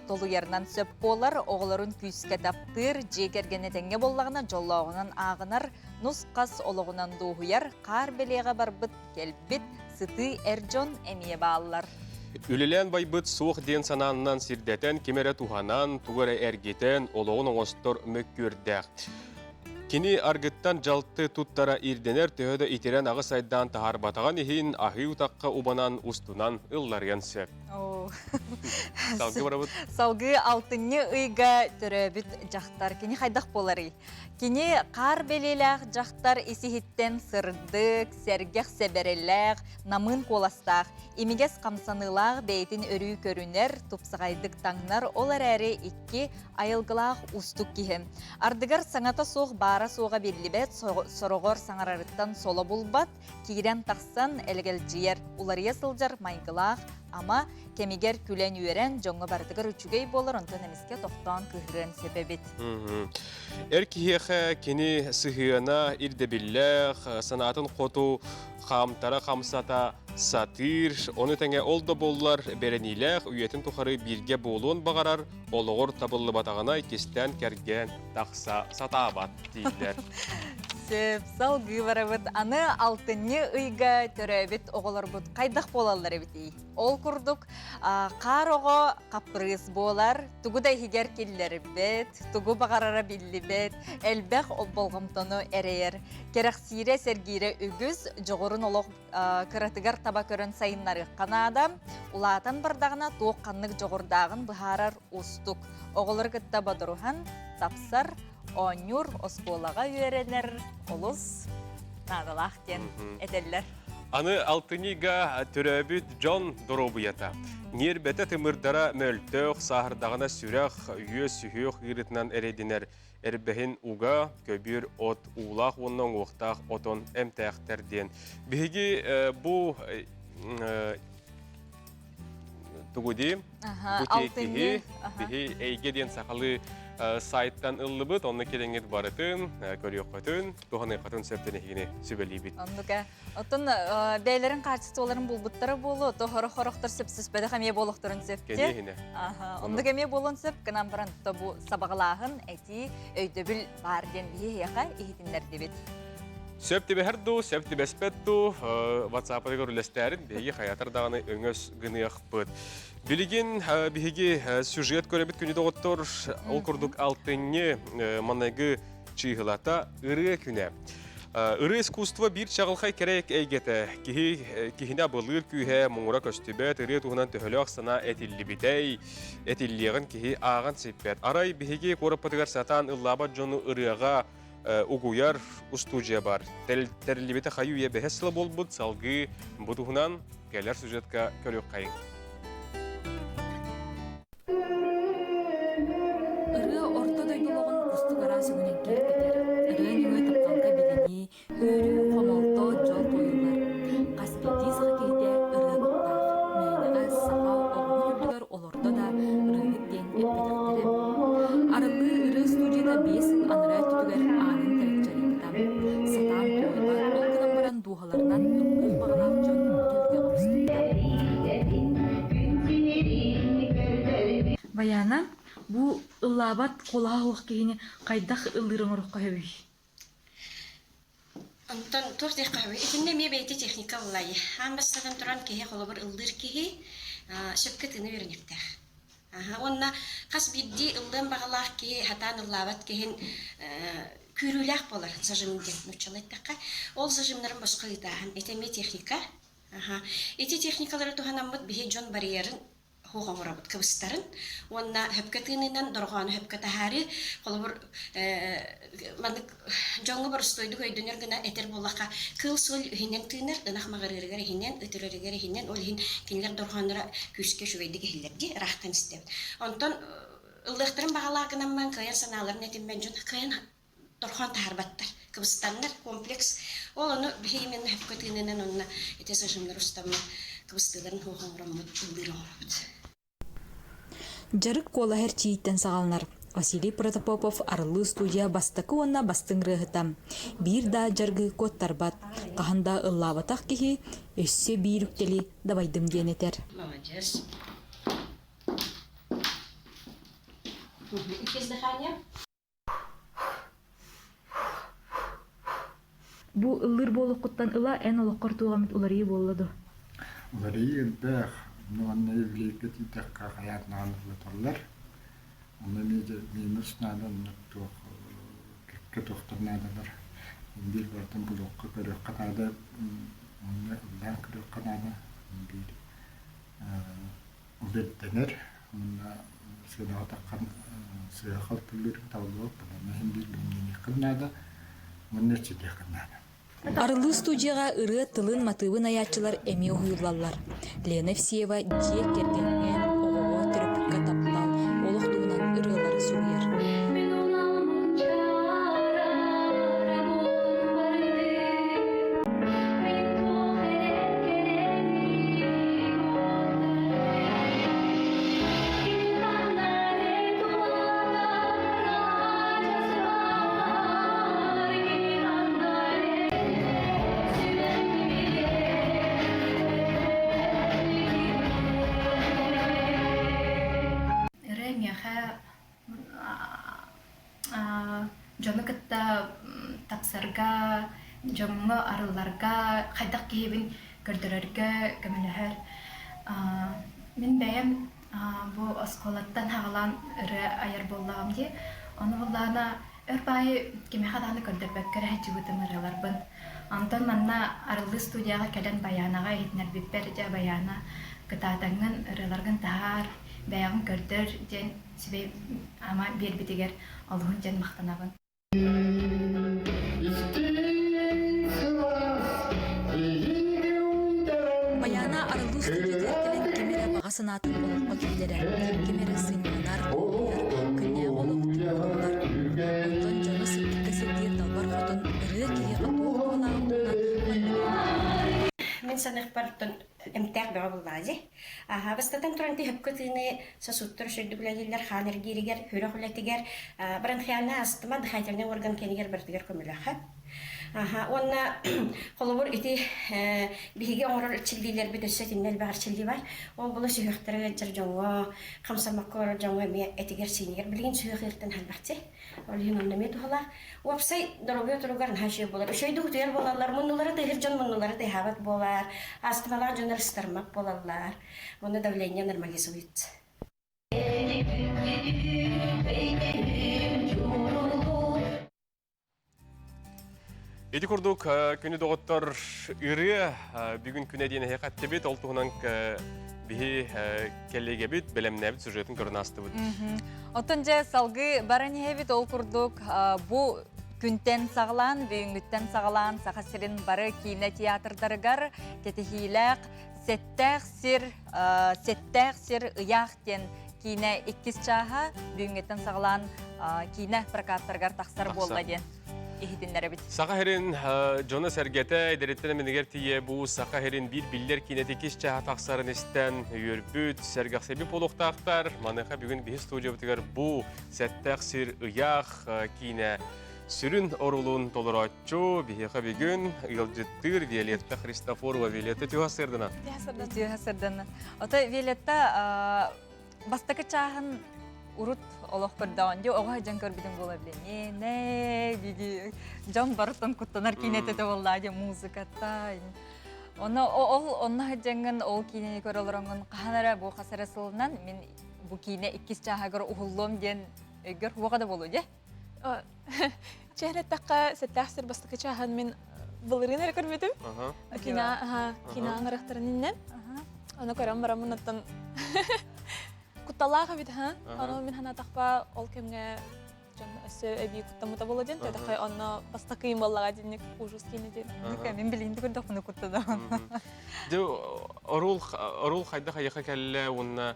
толу ярынан сөп болар, оғыларын күйіске таптыр, жекергені тәңге боллағына жоллауғынан ағынар, нұс қас олығынан доғыяр, қар белеға барбыт келбіт, сыты әржон әмие бағалар. Үлелен байбыт суық ден сананынан сирдетен, кемері туғанан, туғыры әргетен, олығын оңыстыр мүккөрдәқ. Кені аргыттан жалты туттара ирденер төхөді итерен ағы сайдан тахар батаған ехін ахи утаққа убанан устунан ылларыян сөп. Салғы барабыт? Салғы алтыны ұйға түрөбіт жақтар. Кені қайдақ болары. Кені қар белеләқ жақтар исихиттен сырдық, сәргеқ сәбәреләқ, намын қоластақ. Имигес қамсанылақ бейтін өрі көрінер, тупсығайдық таңнар олар әрі икки айылғылақ устық кейін. Ардығар саңата соқ бара соға беллібет, сорғыр саңарарыттан солы бұлбат, кейрен тақсан әлгіл жиер. Улар есілжар майғылақ, ама кемигер күлен үйерен жоңғы бардығыр үчігей болыр, онтан әміске тоқтан күхірен себебет. Әркеге кені сығыяна ирдебілләқ, санатын қоту қамтара қамсата сатыр, оны тәңе олды боллар бәрениләқ, үйетін тұқары бірге болуын бағарар, олығыр табылы батағына кестен кәрген тақса сатабат дейдер. Сөп, салғы барабыт, аны алтыны ұйға төрәбіт оғылар бұд қайдақ болалар әбітей. Ол күрдік, қар оғы қапырыз болар, тұғыдай хигер келдер бет, тұғы бағарара білі бет, әлбәқ болғымтыны әрейер. Керек сире сәргейре үгіз, жоғырын олық кіратығар таба көрін сайынлары қанадам, ұлатан бардағына тоқ қанлық жоғырдағын бұхарар ұстық. Оғылар күтті бадырухан, тапсар, Онюр осколаға үйеренер, олыс, надалақ кен әтелер. Аны алтыныға түрәбіт Джон Доробуята. Нер бәті тымырдара мөлтөк сағырдағына сүрәқ үйе сүйек ғырытынан әредінер. Әрбәхін уға көбір от улақ онның оқтақ отон әмтәқтәрден. Бігі бұл тұғыды, бұтекігі, бігі әйгеден сақалы сайттан ыллы бұд, онны келеңет барытын, көрек қатын, туғаны қатын сөптен егіне сөбелей біт. Онныға, отын бәйлерін қарчысы оларын бұл бұттары болу, тоғыры-қорықтар сөпсіз бәді қамие болуқтырын сөпте. Кәне Онды кәмие болуын сөп, кінан бұрын бұл сабағылағын әти өйдөбіл барден бейе яқа ехетіндер дебет. Сөпті бәхірду, сөпті бәспәтту, WhatsApp-ы көрілестәрін бейге қаятардағыны өңөс ғынық бұд. Білеген бейге сюжет көребіт күнеді оттыр, ол күрдік алтыны манайғы чиғылата ұры күні. Ұры искусство бір чағылқай керек әйгеті. Кихіне бұлыр күйе мұңыра көстібет, ұры туғынан төхілі ақсана әтілі бітәй, әтіліғін кихи аған сеппет. Арай бейге көріп бұтығар сатан ұллабат жоны ұрыға угуяр устудия бар. Тәрілібеті қайу е бәхесілі бол бұд, салғы бұтығынан кәлер сюжетка көрек қайын. Ыры ортодойдулығын құстығара сүгінен кертетер. Ырын үйе тапталға білені, өрі қомалто жол қойылар. Қаспеті сығы кейде ыры бұқтақ. Мәйніға саға оғы үлгілер олорды да ыры ден әппедіктері. Арылы ыры Абат қолағылық кейіне қайдақ ылдырың ұрыққа өй. Антон турдих кахви. Итинне ме бейти техника улай. Амбастадан туран кеhe холобор ылдыр кеhe шөпкетini верниктер. Онна кас бидди ылдан багалах ки хатан ыллабат кехин күрүләк болар зажимден нучалайттакка. Ол зажимнарын башка итаһан. Этеме техника. Эти техникалары туханамбыт бихе жон барьерин хоғамырабыт кыбыстарын. Онна хөпкетининен дорганы хөпкетахари холобор мандык жоңго бар стойду көйдөнөр гына этер боллака кыл сул хинен тыынар дынах магарырыгар хинен өтөрөрүгөр хинен ол хин кинлер дорганыра күскө шүбейди кехилерди рахтан истеп. Онтон ылдыктырын багалагынан мен каян саналарын этиммен жон каян дорган таарбаттар кыбыстаннар комплекс. Ол ону бихимен хөпкетининен онна этесе жымдар устамы кыбыстыларын хоғамырамыт ылдыраңырабыт. Жарык кола хер чииттен сагалнар. Василий Протопопов арылы студия бастакы онна бастың рыгытам. Бир да жаргы коттарбат. Каханда ыллабатак кихи өссө бийрүктели дабайдым денетер. Молодец. Икес дыхания. Бу ыллыр болук куттан ыла эн олоккор тугамит уларии болладу. Уларии бэх, но анна евлейка титакка хаятнан латарлар. Оны минус надан тух кекке тохтар надалар. Бир бартын булокка көрөк канада, оны улдан көрөк канада. Бир убеттенер, оны сыда атаккан сыяхал түллөр тавлоо, бана бир лумни канада. Мынны чиде канада. Арылы студияға ыры тылын матыбын аячылар эми ойылалар. Лена Евсеева же кергенген оғуға түріпікка таптал, олықтуынан ырылары суйыр. Жоны кытта тапсарга, жоңго арыларга, кайдак кейбин көрдөрөргө көмөлөһөр. Мен бәйем бу осколаттан хагалан ыры аяр боллагам ди. Оны буллана өрбай кеме хаданы көрдөрбөккөр хәҗибүтем ырыларбын. Антон манна арылы студияга келен баянага итнер биппер жа баяна кытатаңын ырыларгын таар бәягын көрдөр ден сибе ама бербитигер алгын ден мактанабын. Баяна арылы студияда келен кемере бағасынатын олыққа келдері, кемере сыйманар, күнне олықтылар. Онтон жоны сыппекесі дер далбар хотын ыры кеге Мен санах бартон эмтек бага буллази. Бастатан туранти хөпкөтүнө сосуттар шөйдүгләдиләр, ханер гиригер, хөрөкләтигер, бронхиальный астма дыхательный орган кенигер бертигер көмөләхә. Онна холобур ити биге оңрор чилдилер битөсөтиннәл багар чилди бар. Ол була сөйхтәргә җырҗаңга, камсамаккор җаңга ме этигер синигер билген сөйхтәртен хәлбәкте. Ол юнны мет хола. Вапсай дорогой турган хәшә булар. Шөйдү тәр булалар, моннылары да һәрҗан моннылары да һават булар. Астмалар җоннар стармак булалар. Оны давление нормализует. Эти курдук күні доғыттар үрі бүгін күні дейін әйқатты бет, ол тұғынан бігі кәлеге бет, білімнәбіт сюжетін көрін асты бұд. Отын жа салғы бараны әбет ол курдук бұл күнтен сағылан, бүйінгіттен сағылан, сақасырын бары кейіне театрдарығар, кетехиләқ, сеттәқ сир ұяқтен кейіне 2 чаға, бүйінгіттен сағылан кейіне прокаттарғар тақсар болладен. Сақа херин жона сәргеті әдереттен менігер тие бұл сақа херин бір білдер кейнеті кеш чаға тақсарын істен үйірбіт, сәргақ себеп олықтақтар. Маныға бүгін бір студия бұтығар бұл сәттәқ сир ұяқ кейне сүрін орылуын толыр атчу, бейеқа бүгін ұйылжыттыр Виолетта Христофорова. Виолетта түйғасырдана? Түйғасырдана. Ота Виолетта бастақы чағын урут олох көрдөгөн же ого жан көрбүдүн бола биле. Не биги жан бартан куттанар кинетете болла же музыката. Оны онна жанган ол кинени көрөлөрөнгөн каханара бу касарасылынан мен бу кине 2 чахагыр ухуллом ден эгер хугада болу же. Чехреттакка сеттахсыр бастыкы чахан мен былырын көрбөдүм. Кина аңырактарыннан. Аны көрөм барамын аттан. Кутталага бит ха. Аны мен хана такпа ол кемге жан өсө эби куттамыта болоден. Тадакай аны бастыкы имбаллага денек ужус кинеден. Мен билинди көрдөк муну куттада. Де орул хайда хаяка келле онна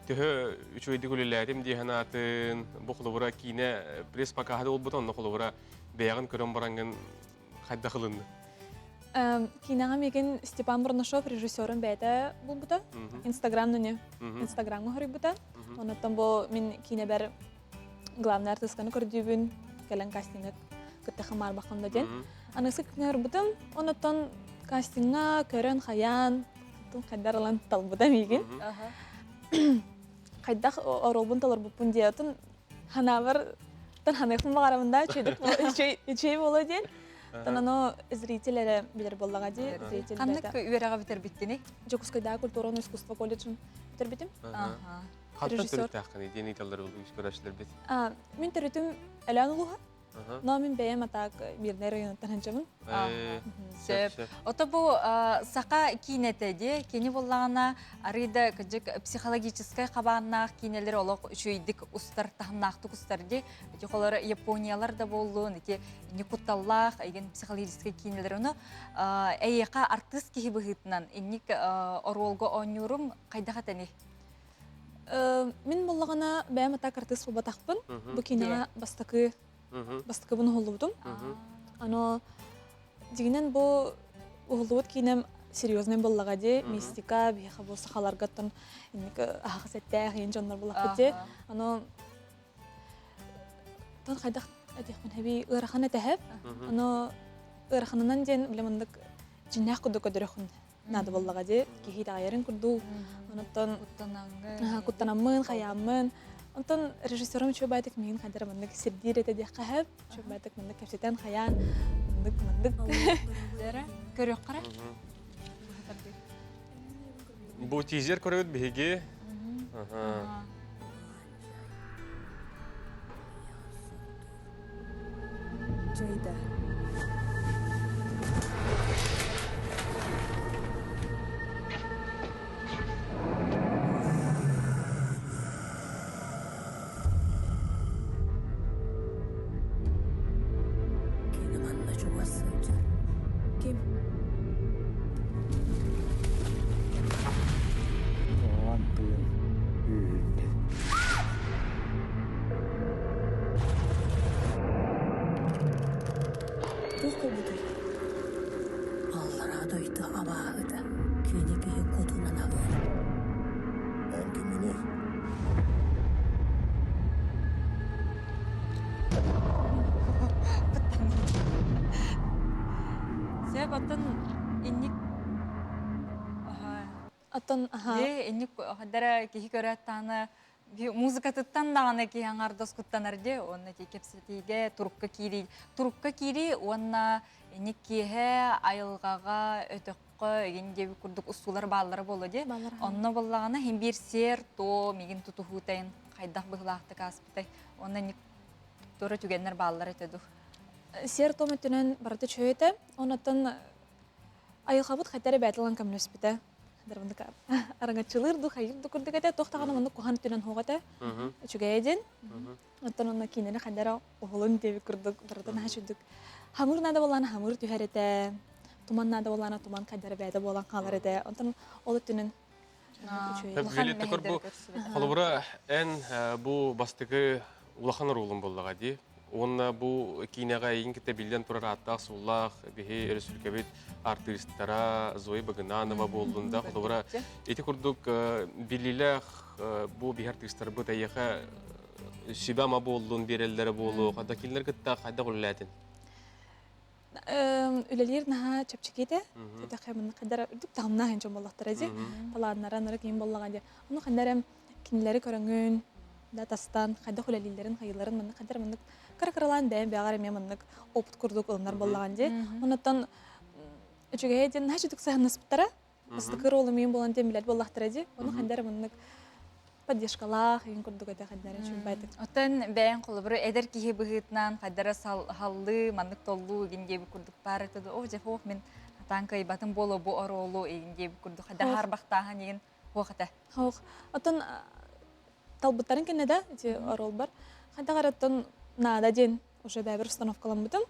төһө үчөйдү күлеләдим диханатын бу хулубура кине пресс покахады ол бутон хулубура беягын көрөм баранган хайда кылынды. Кинага меген Степан Барнашов режиссерын бәйті бұл бұта. Инстаграмны Инстаграмға хорик бұта. Онаттан бұл мен кине бәр главный артистканы көрдүйбін. Кәлін кастингы күтті қамар бақымда ден. Анысы күнер бұтым. Онаттан кастингға көрін қаян. Қайдар алан тал бұта меген. Қайдақ оролбын талар бұпын деятын. Хана бар. Тан ханайқын бағарамында чөй болу ден. Танано зрителері билер боллага ди, зрителер. Кандык үйрәгә битер биттене? Жокускайда культура и искусство колледжин битер битим. Катта төртәкне дени таллар ул үскөрәшләр бит. Мен төрүтүм Элан улуга. Но мен бәем атак бирнер районын танчамын. Ото бу сака кинетеде, кени боллагана арыда кыжык психологическая кабаннак кинелер олок үчөйдик устар тахнактык устарди. Жоколор Япониялар да болду, неке никуталлах, еген психологическая кинелер уну эйка артист кибыгытынан инник оролго онюрум кайда хатани. Мен боллагана бәем атак артист болбатакпын. Бу кинега бастакы бұны холлубудум. Ано дегенен бу холлубут кинем серьезный боллага де, мистика, бияха бу сахаларгаттан инник ахасеттәх ен жаннар боллак де. Ано тон кайдак адихман хаби ырахана тәһәп. Ано ыраханынан ден билемендик жиннах куду көдөрөхүн нады боллага де. Кихи дагайрын курду. Онтон куттанамын, хаямын. Онтон режиссерым чөй байтык мен кадер мындык сирдир эте де кахап, чөй байтык мындык кепсетен хаян, мындык. Көрөк кара. Бу тизер көрөт беге. Жойда. Энник хадара кихи көрәттаны музыка тыттан даганы ки аңардос куттанарде, онна ки кепсетиге турукка кири, онна энник кихе айылгага өтөккө эгенде курдук усулар баалары болу де. Онна боллагана хем бир сер то мигин тутухутайын кайдак быглакты каспытай. Онна энник тора түгеннер баалары өтөдү. Сер то мөтөнөн барды чөйөтө, онотон айылгабыт хатары байтылган камнөспүтө. Дарбандыка араңачылырды, хайырды күрдігеті, тоқтағаны мұнды қоған түнен хоғаты үчігейден. Оттан онна кейнені қандара оғылын деби күрдік, барадан хашудық. Хамыр нада боланы хамыр түйер еті, туман нада боланы туман қандары бәді болан қалар еті. Оттан олы түнен Велетті көр бұл қолыбыра ән бұл бастығы улахан рулын болдыға де. Онна бу кинега иң кете билден турар аттак суллах бихи ресуркебит артисттара Зоя Багананова болдунда холора эти курдук билилах бу бихи артисттар бу таяха сибама болдун берелдер болу када килнер кытта кайда куллатын үлелер наха чапчикете тетахе мен кадара үрдүк тамна хен жомоллактар эди таланнара нара кийин боллаган де аны кандара кинилери көрөңүн да тастан хайда хулалилерин хайыларын маннык хадер маннык каракаралан бәм бәгәр мен маннык опыт курдук ылнар боллаган же. Оннан үчүгә ден хачыдык сагыныспыттара. Бастыкыр олы мен болан тем билет боллахтыра же. Оны хадер маннык поддержкалах ин курдук эте хадер чүн байтык. Отан бәйән кулыбыры эдер киһи быһытнан хадара халлы маннык толлу гинге курдук парыты. О жефох мен танкай батын боло бу оролу гинге курдук хадер харбахтахан деген вакыта. Хох. Отан талбыттарын кенеде те орол бар. Хадда гараттан нада ден уже да бер установкалан бутын.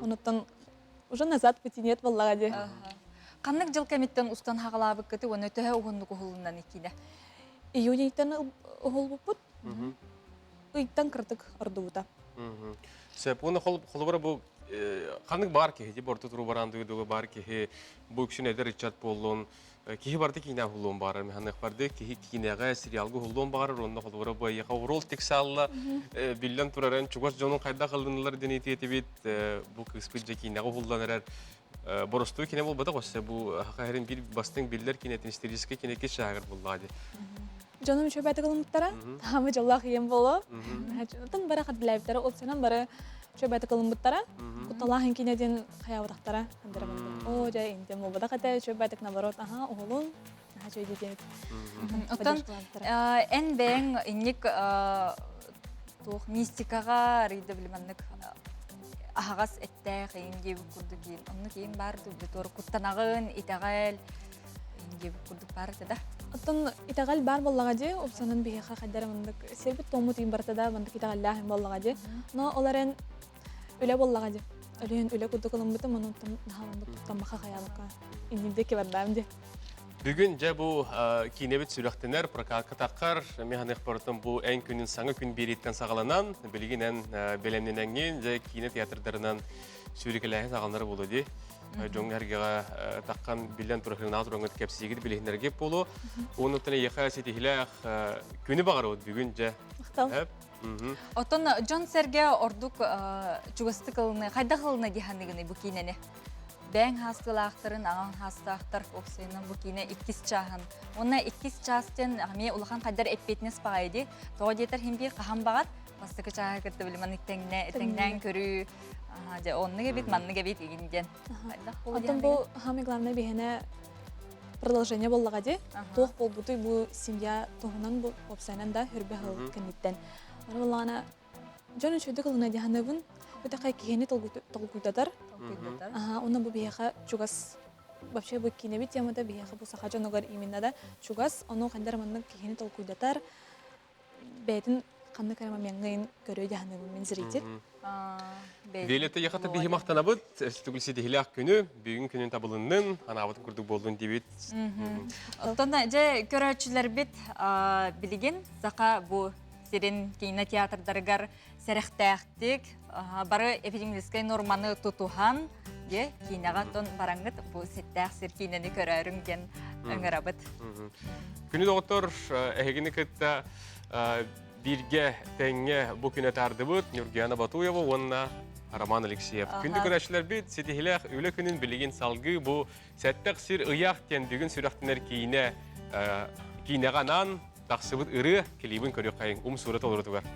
Онуттан уже назад путинет боллага де. Каннык жыл комиттен устан хагалабык кыты оны төһө угундук ухулунан икиде. Июньтен ухулбут. Ыйттан кырдык ордубута. Сеп оны холбара бу каннык бар ки ди борто туру баранды дуга бар ки бу кишин эдер ичат боллун кихи барды кине хулун бар механик барды кихи кинега сериалгы хулун бар онда холбара бу яка урол тексалла биллен тураран чугас жонун кайда кылдынлар денетиети бит бу кыспыджа кинега хулланар боросту кине болбада госсе бу хакайрын бир бастын биллер кинетин истерический кинеке шагыр буллады. Жонум чөбәтә кылымыттара. Тамы жоллах ем боло. Тан бара хадилайптара, ол сенен бара чөбәтә кылымыттара. Куталахын кинеден хаябыдактара. О, жа инде мобада ката чөбәтәк наоборот. Аха, оғлун. Аха, чөйде дет. Оттан эн бәң инник тух мистикага рыйды билманнык ахагас этте кыйынге курду кийин. Онны кийин барды битор куттанагын итагал инге курду барды да. Оттан итагал бар боллага же, опсанын бихеха каддар мындык сербит тому тиң бартада мындык итагаллахын боллага же. Но оларын үле боллага же. Өлен үле курдук кылымбыты мунун мындык тамаха хаялыкка. Индеке бардам же. Бүгін жа бұл кейнебет сүректенер, прокатқа таққар, механик бортын бұл ән күнін саңы күн береттен сағаланан, білген ән белемнен әнген, жа кейне театрдарынан сүрекеләйін сағаланары болу де. Жоңғы әргеға таққан білден тұрықырын ағыр оңғыт кәпсегіді білгендер кеп болу. Оның өттіне еқа сетихіләқ күні бағар өт бүгін жа. Отон Джон Серге ордук чугасты кылыны, қайда кылыны диханығыны бұл кейнені? Бәң хастылақтырын, аған хастақтар опсайынан бұл кейіне 2 чахан. Онна 2 частен ағаме ұлақан қайдар әппетінес бағайды. Тоғы детер хембе қахан бағат, бастықы чаға кірді білімін итәңнән көрі. Онны кебет, манны кебет егінден. Антон бұл хаме главное бігіне продолжение боллаға де. Тоқ бол бұты бұл семья тоғынан бұл опсайынан да хүрбе ғыл кәнеттен. Оны болағана жон үшөйді қылына деханығын өте қай кейіне толгуйдадар. Оны бұл бейеға чугас, вообще бұл кейнебі темада бейеға бұл сақа жонығар именно да чугас, оны қандар манның кейіне толгуйдадар. Бәйтін қанды карама менгейін көрі деханығын мен зірейдер. Велеті еқаты бейі мақтана бұд, түгілсі дегілі-ақ күні, бүгін күнін табылынның, анабытын күрдік болуын дейбет. Оттана же көрәтшілер бет білген, зақа бұл серен кейіне театрдарығар сәріқтәқтік, бары эпидемиологический норманы тұтуған, кейінеға тон бараңғыт бұл сеттәқ сер кейінені көрәрінген өңірабыт. Күні доғыттыр, әйгіні күтті бірге тәңе бұл күні тарды бұд, Нюргияна Батуева, онына Роман Алексеев. Күнді көрәшілер бет, сетихіләқ өлі күнін білеген салғы бұл сәттәқ сер ұяқ кен бүгін сүрәқтінер кейінеға нан, тақсыбыт ұры келейбін көрек қайын. Сұрат олырды бар.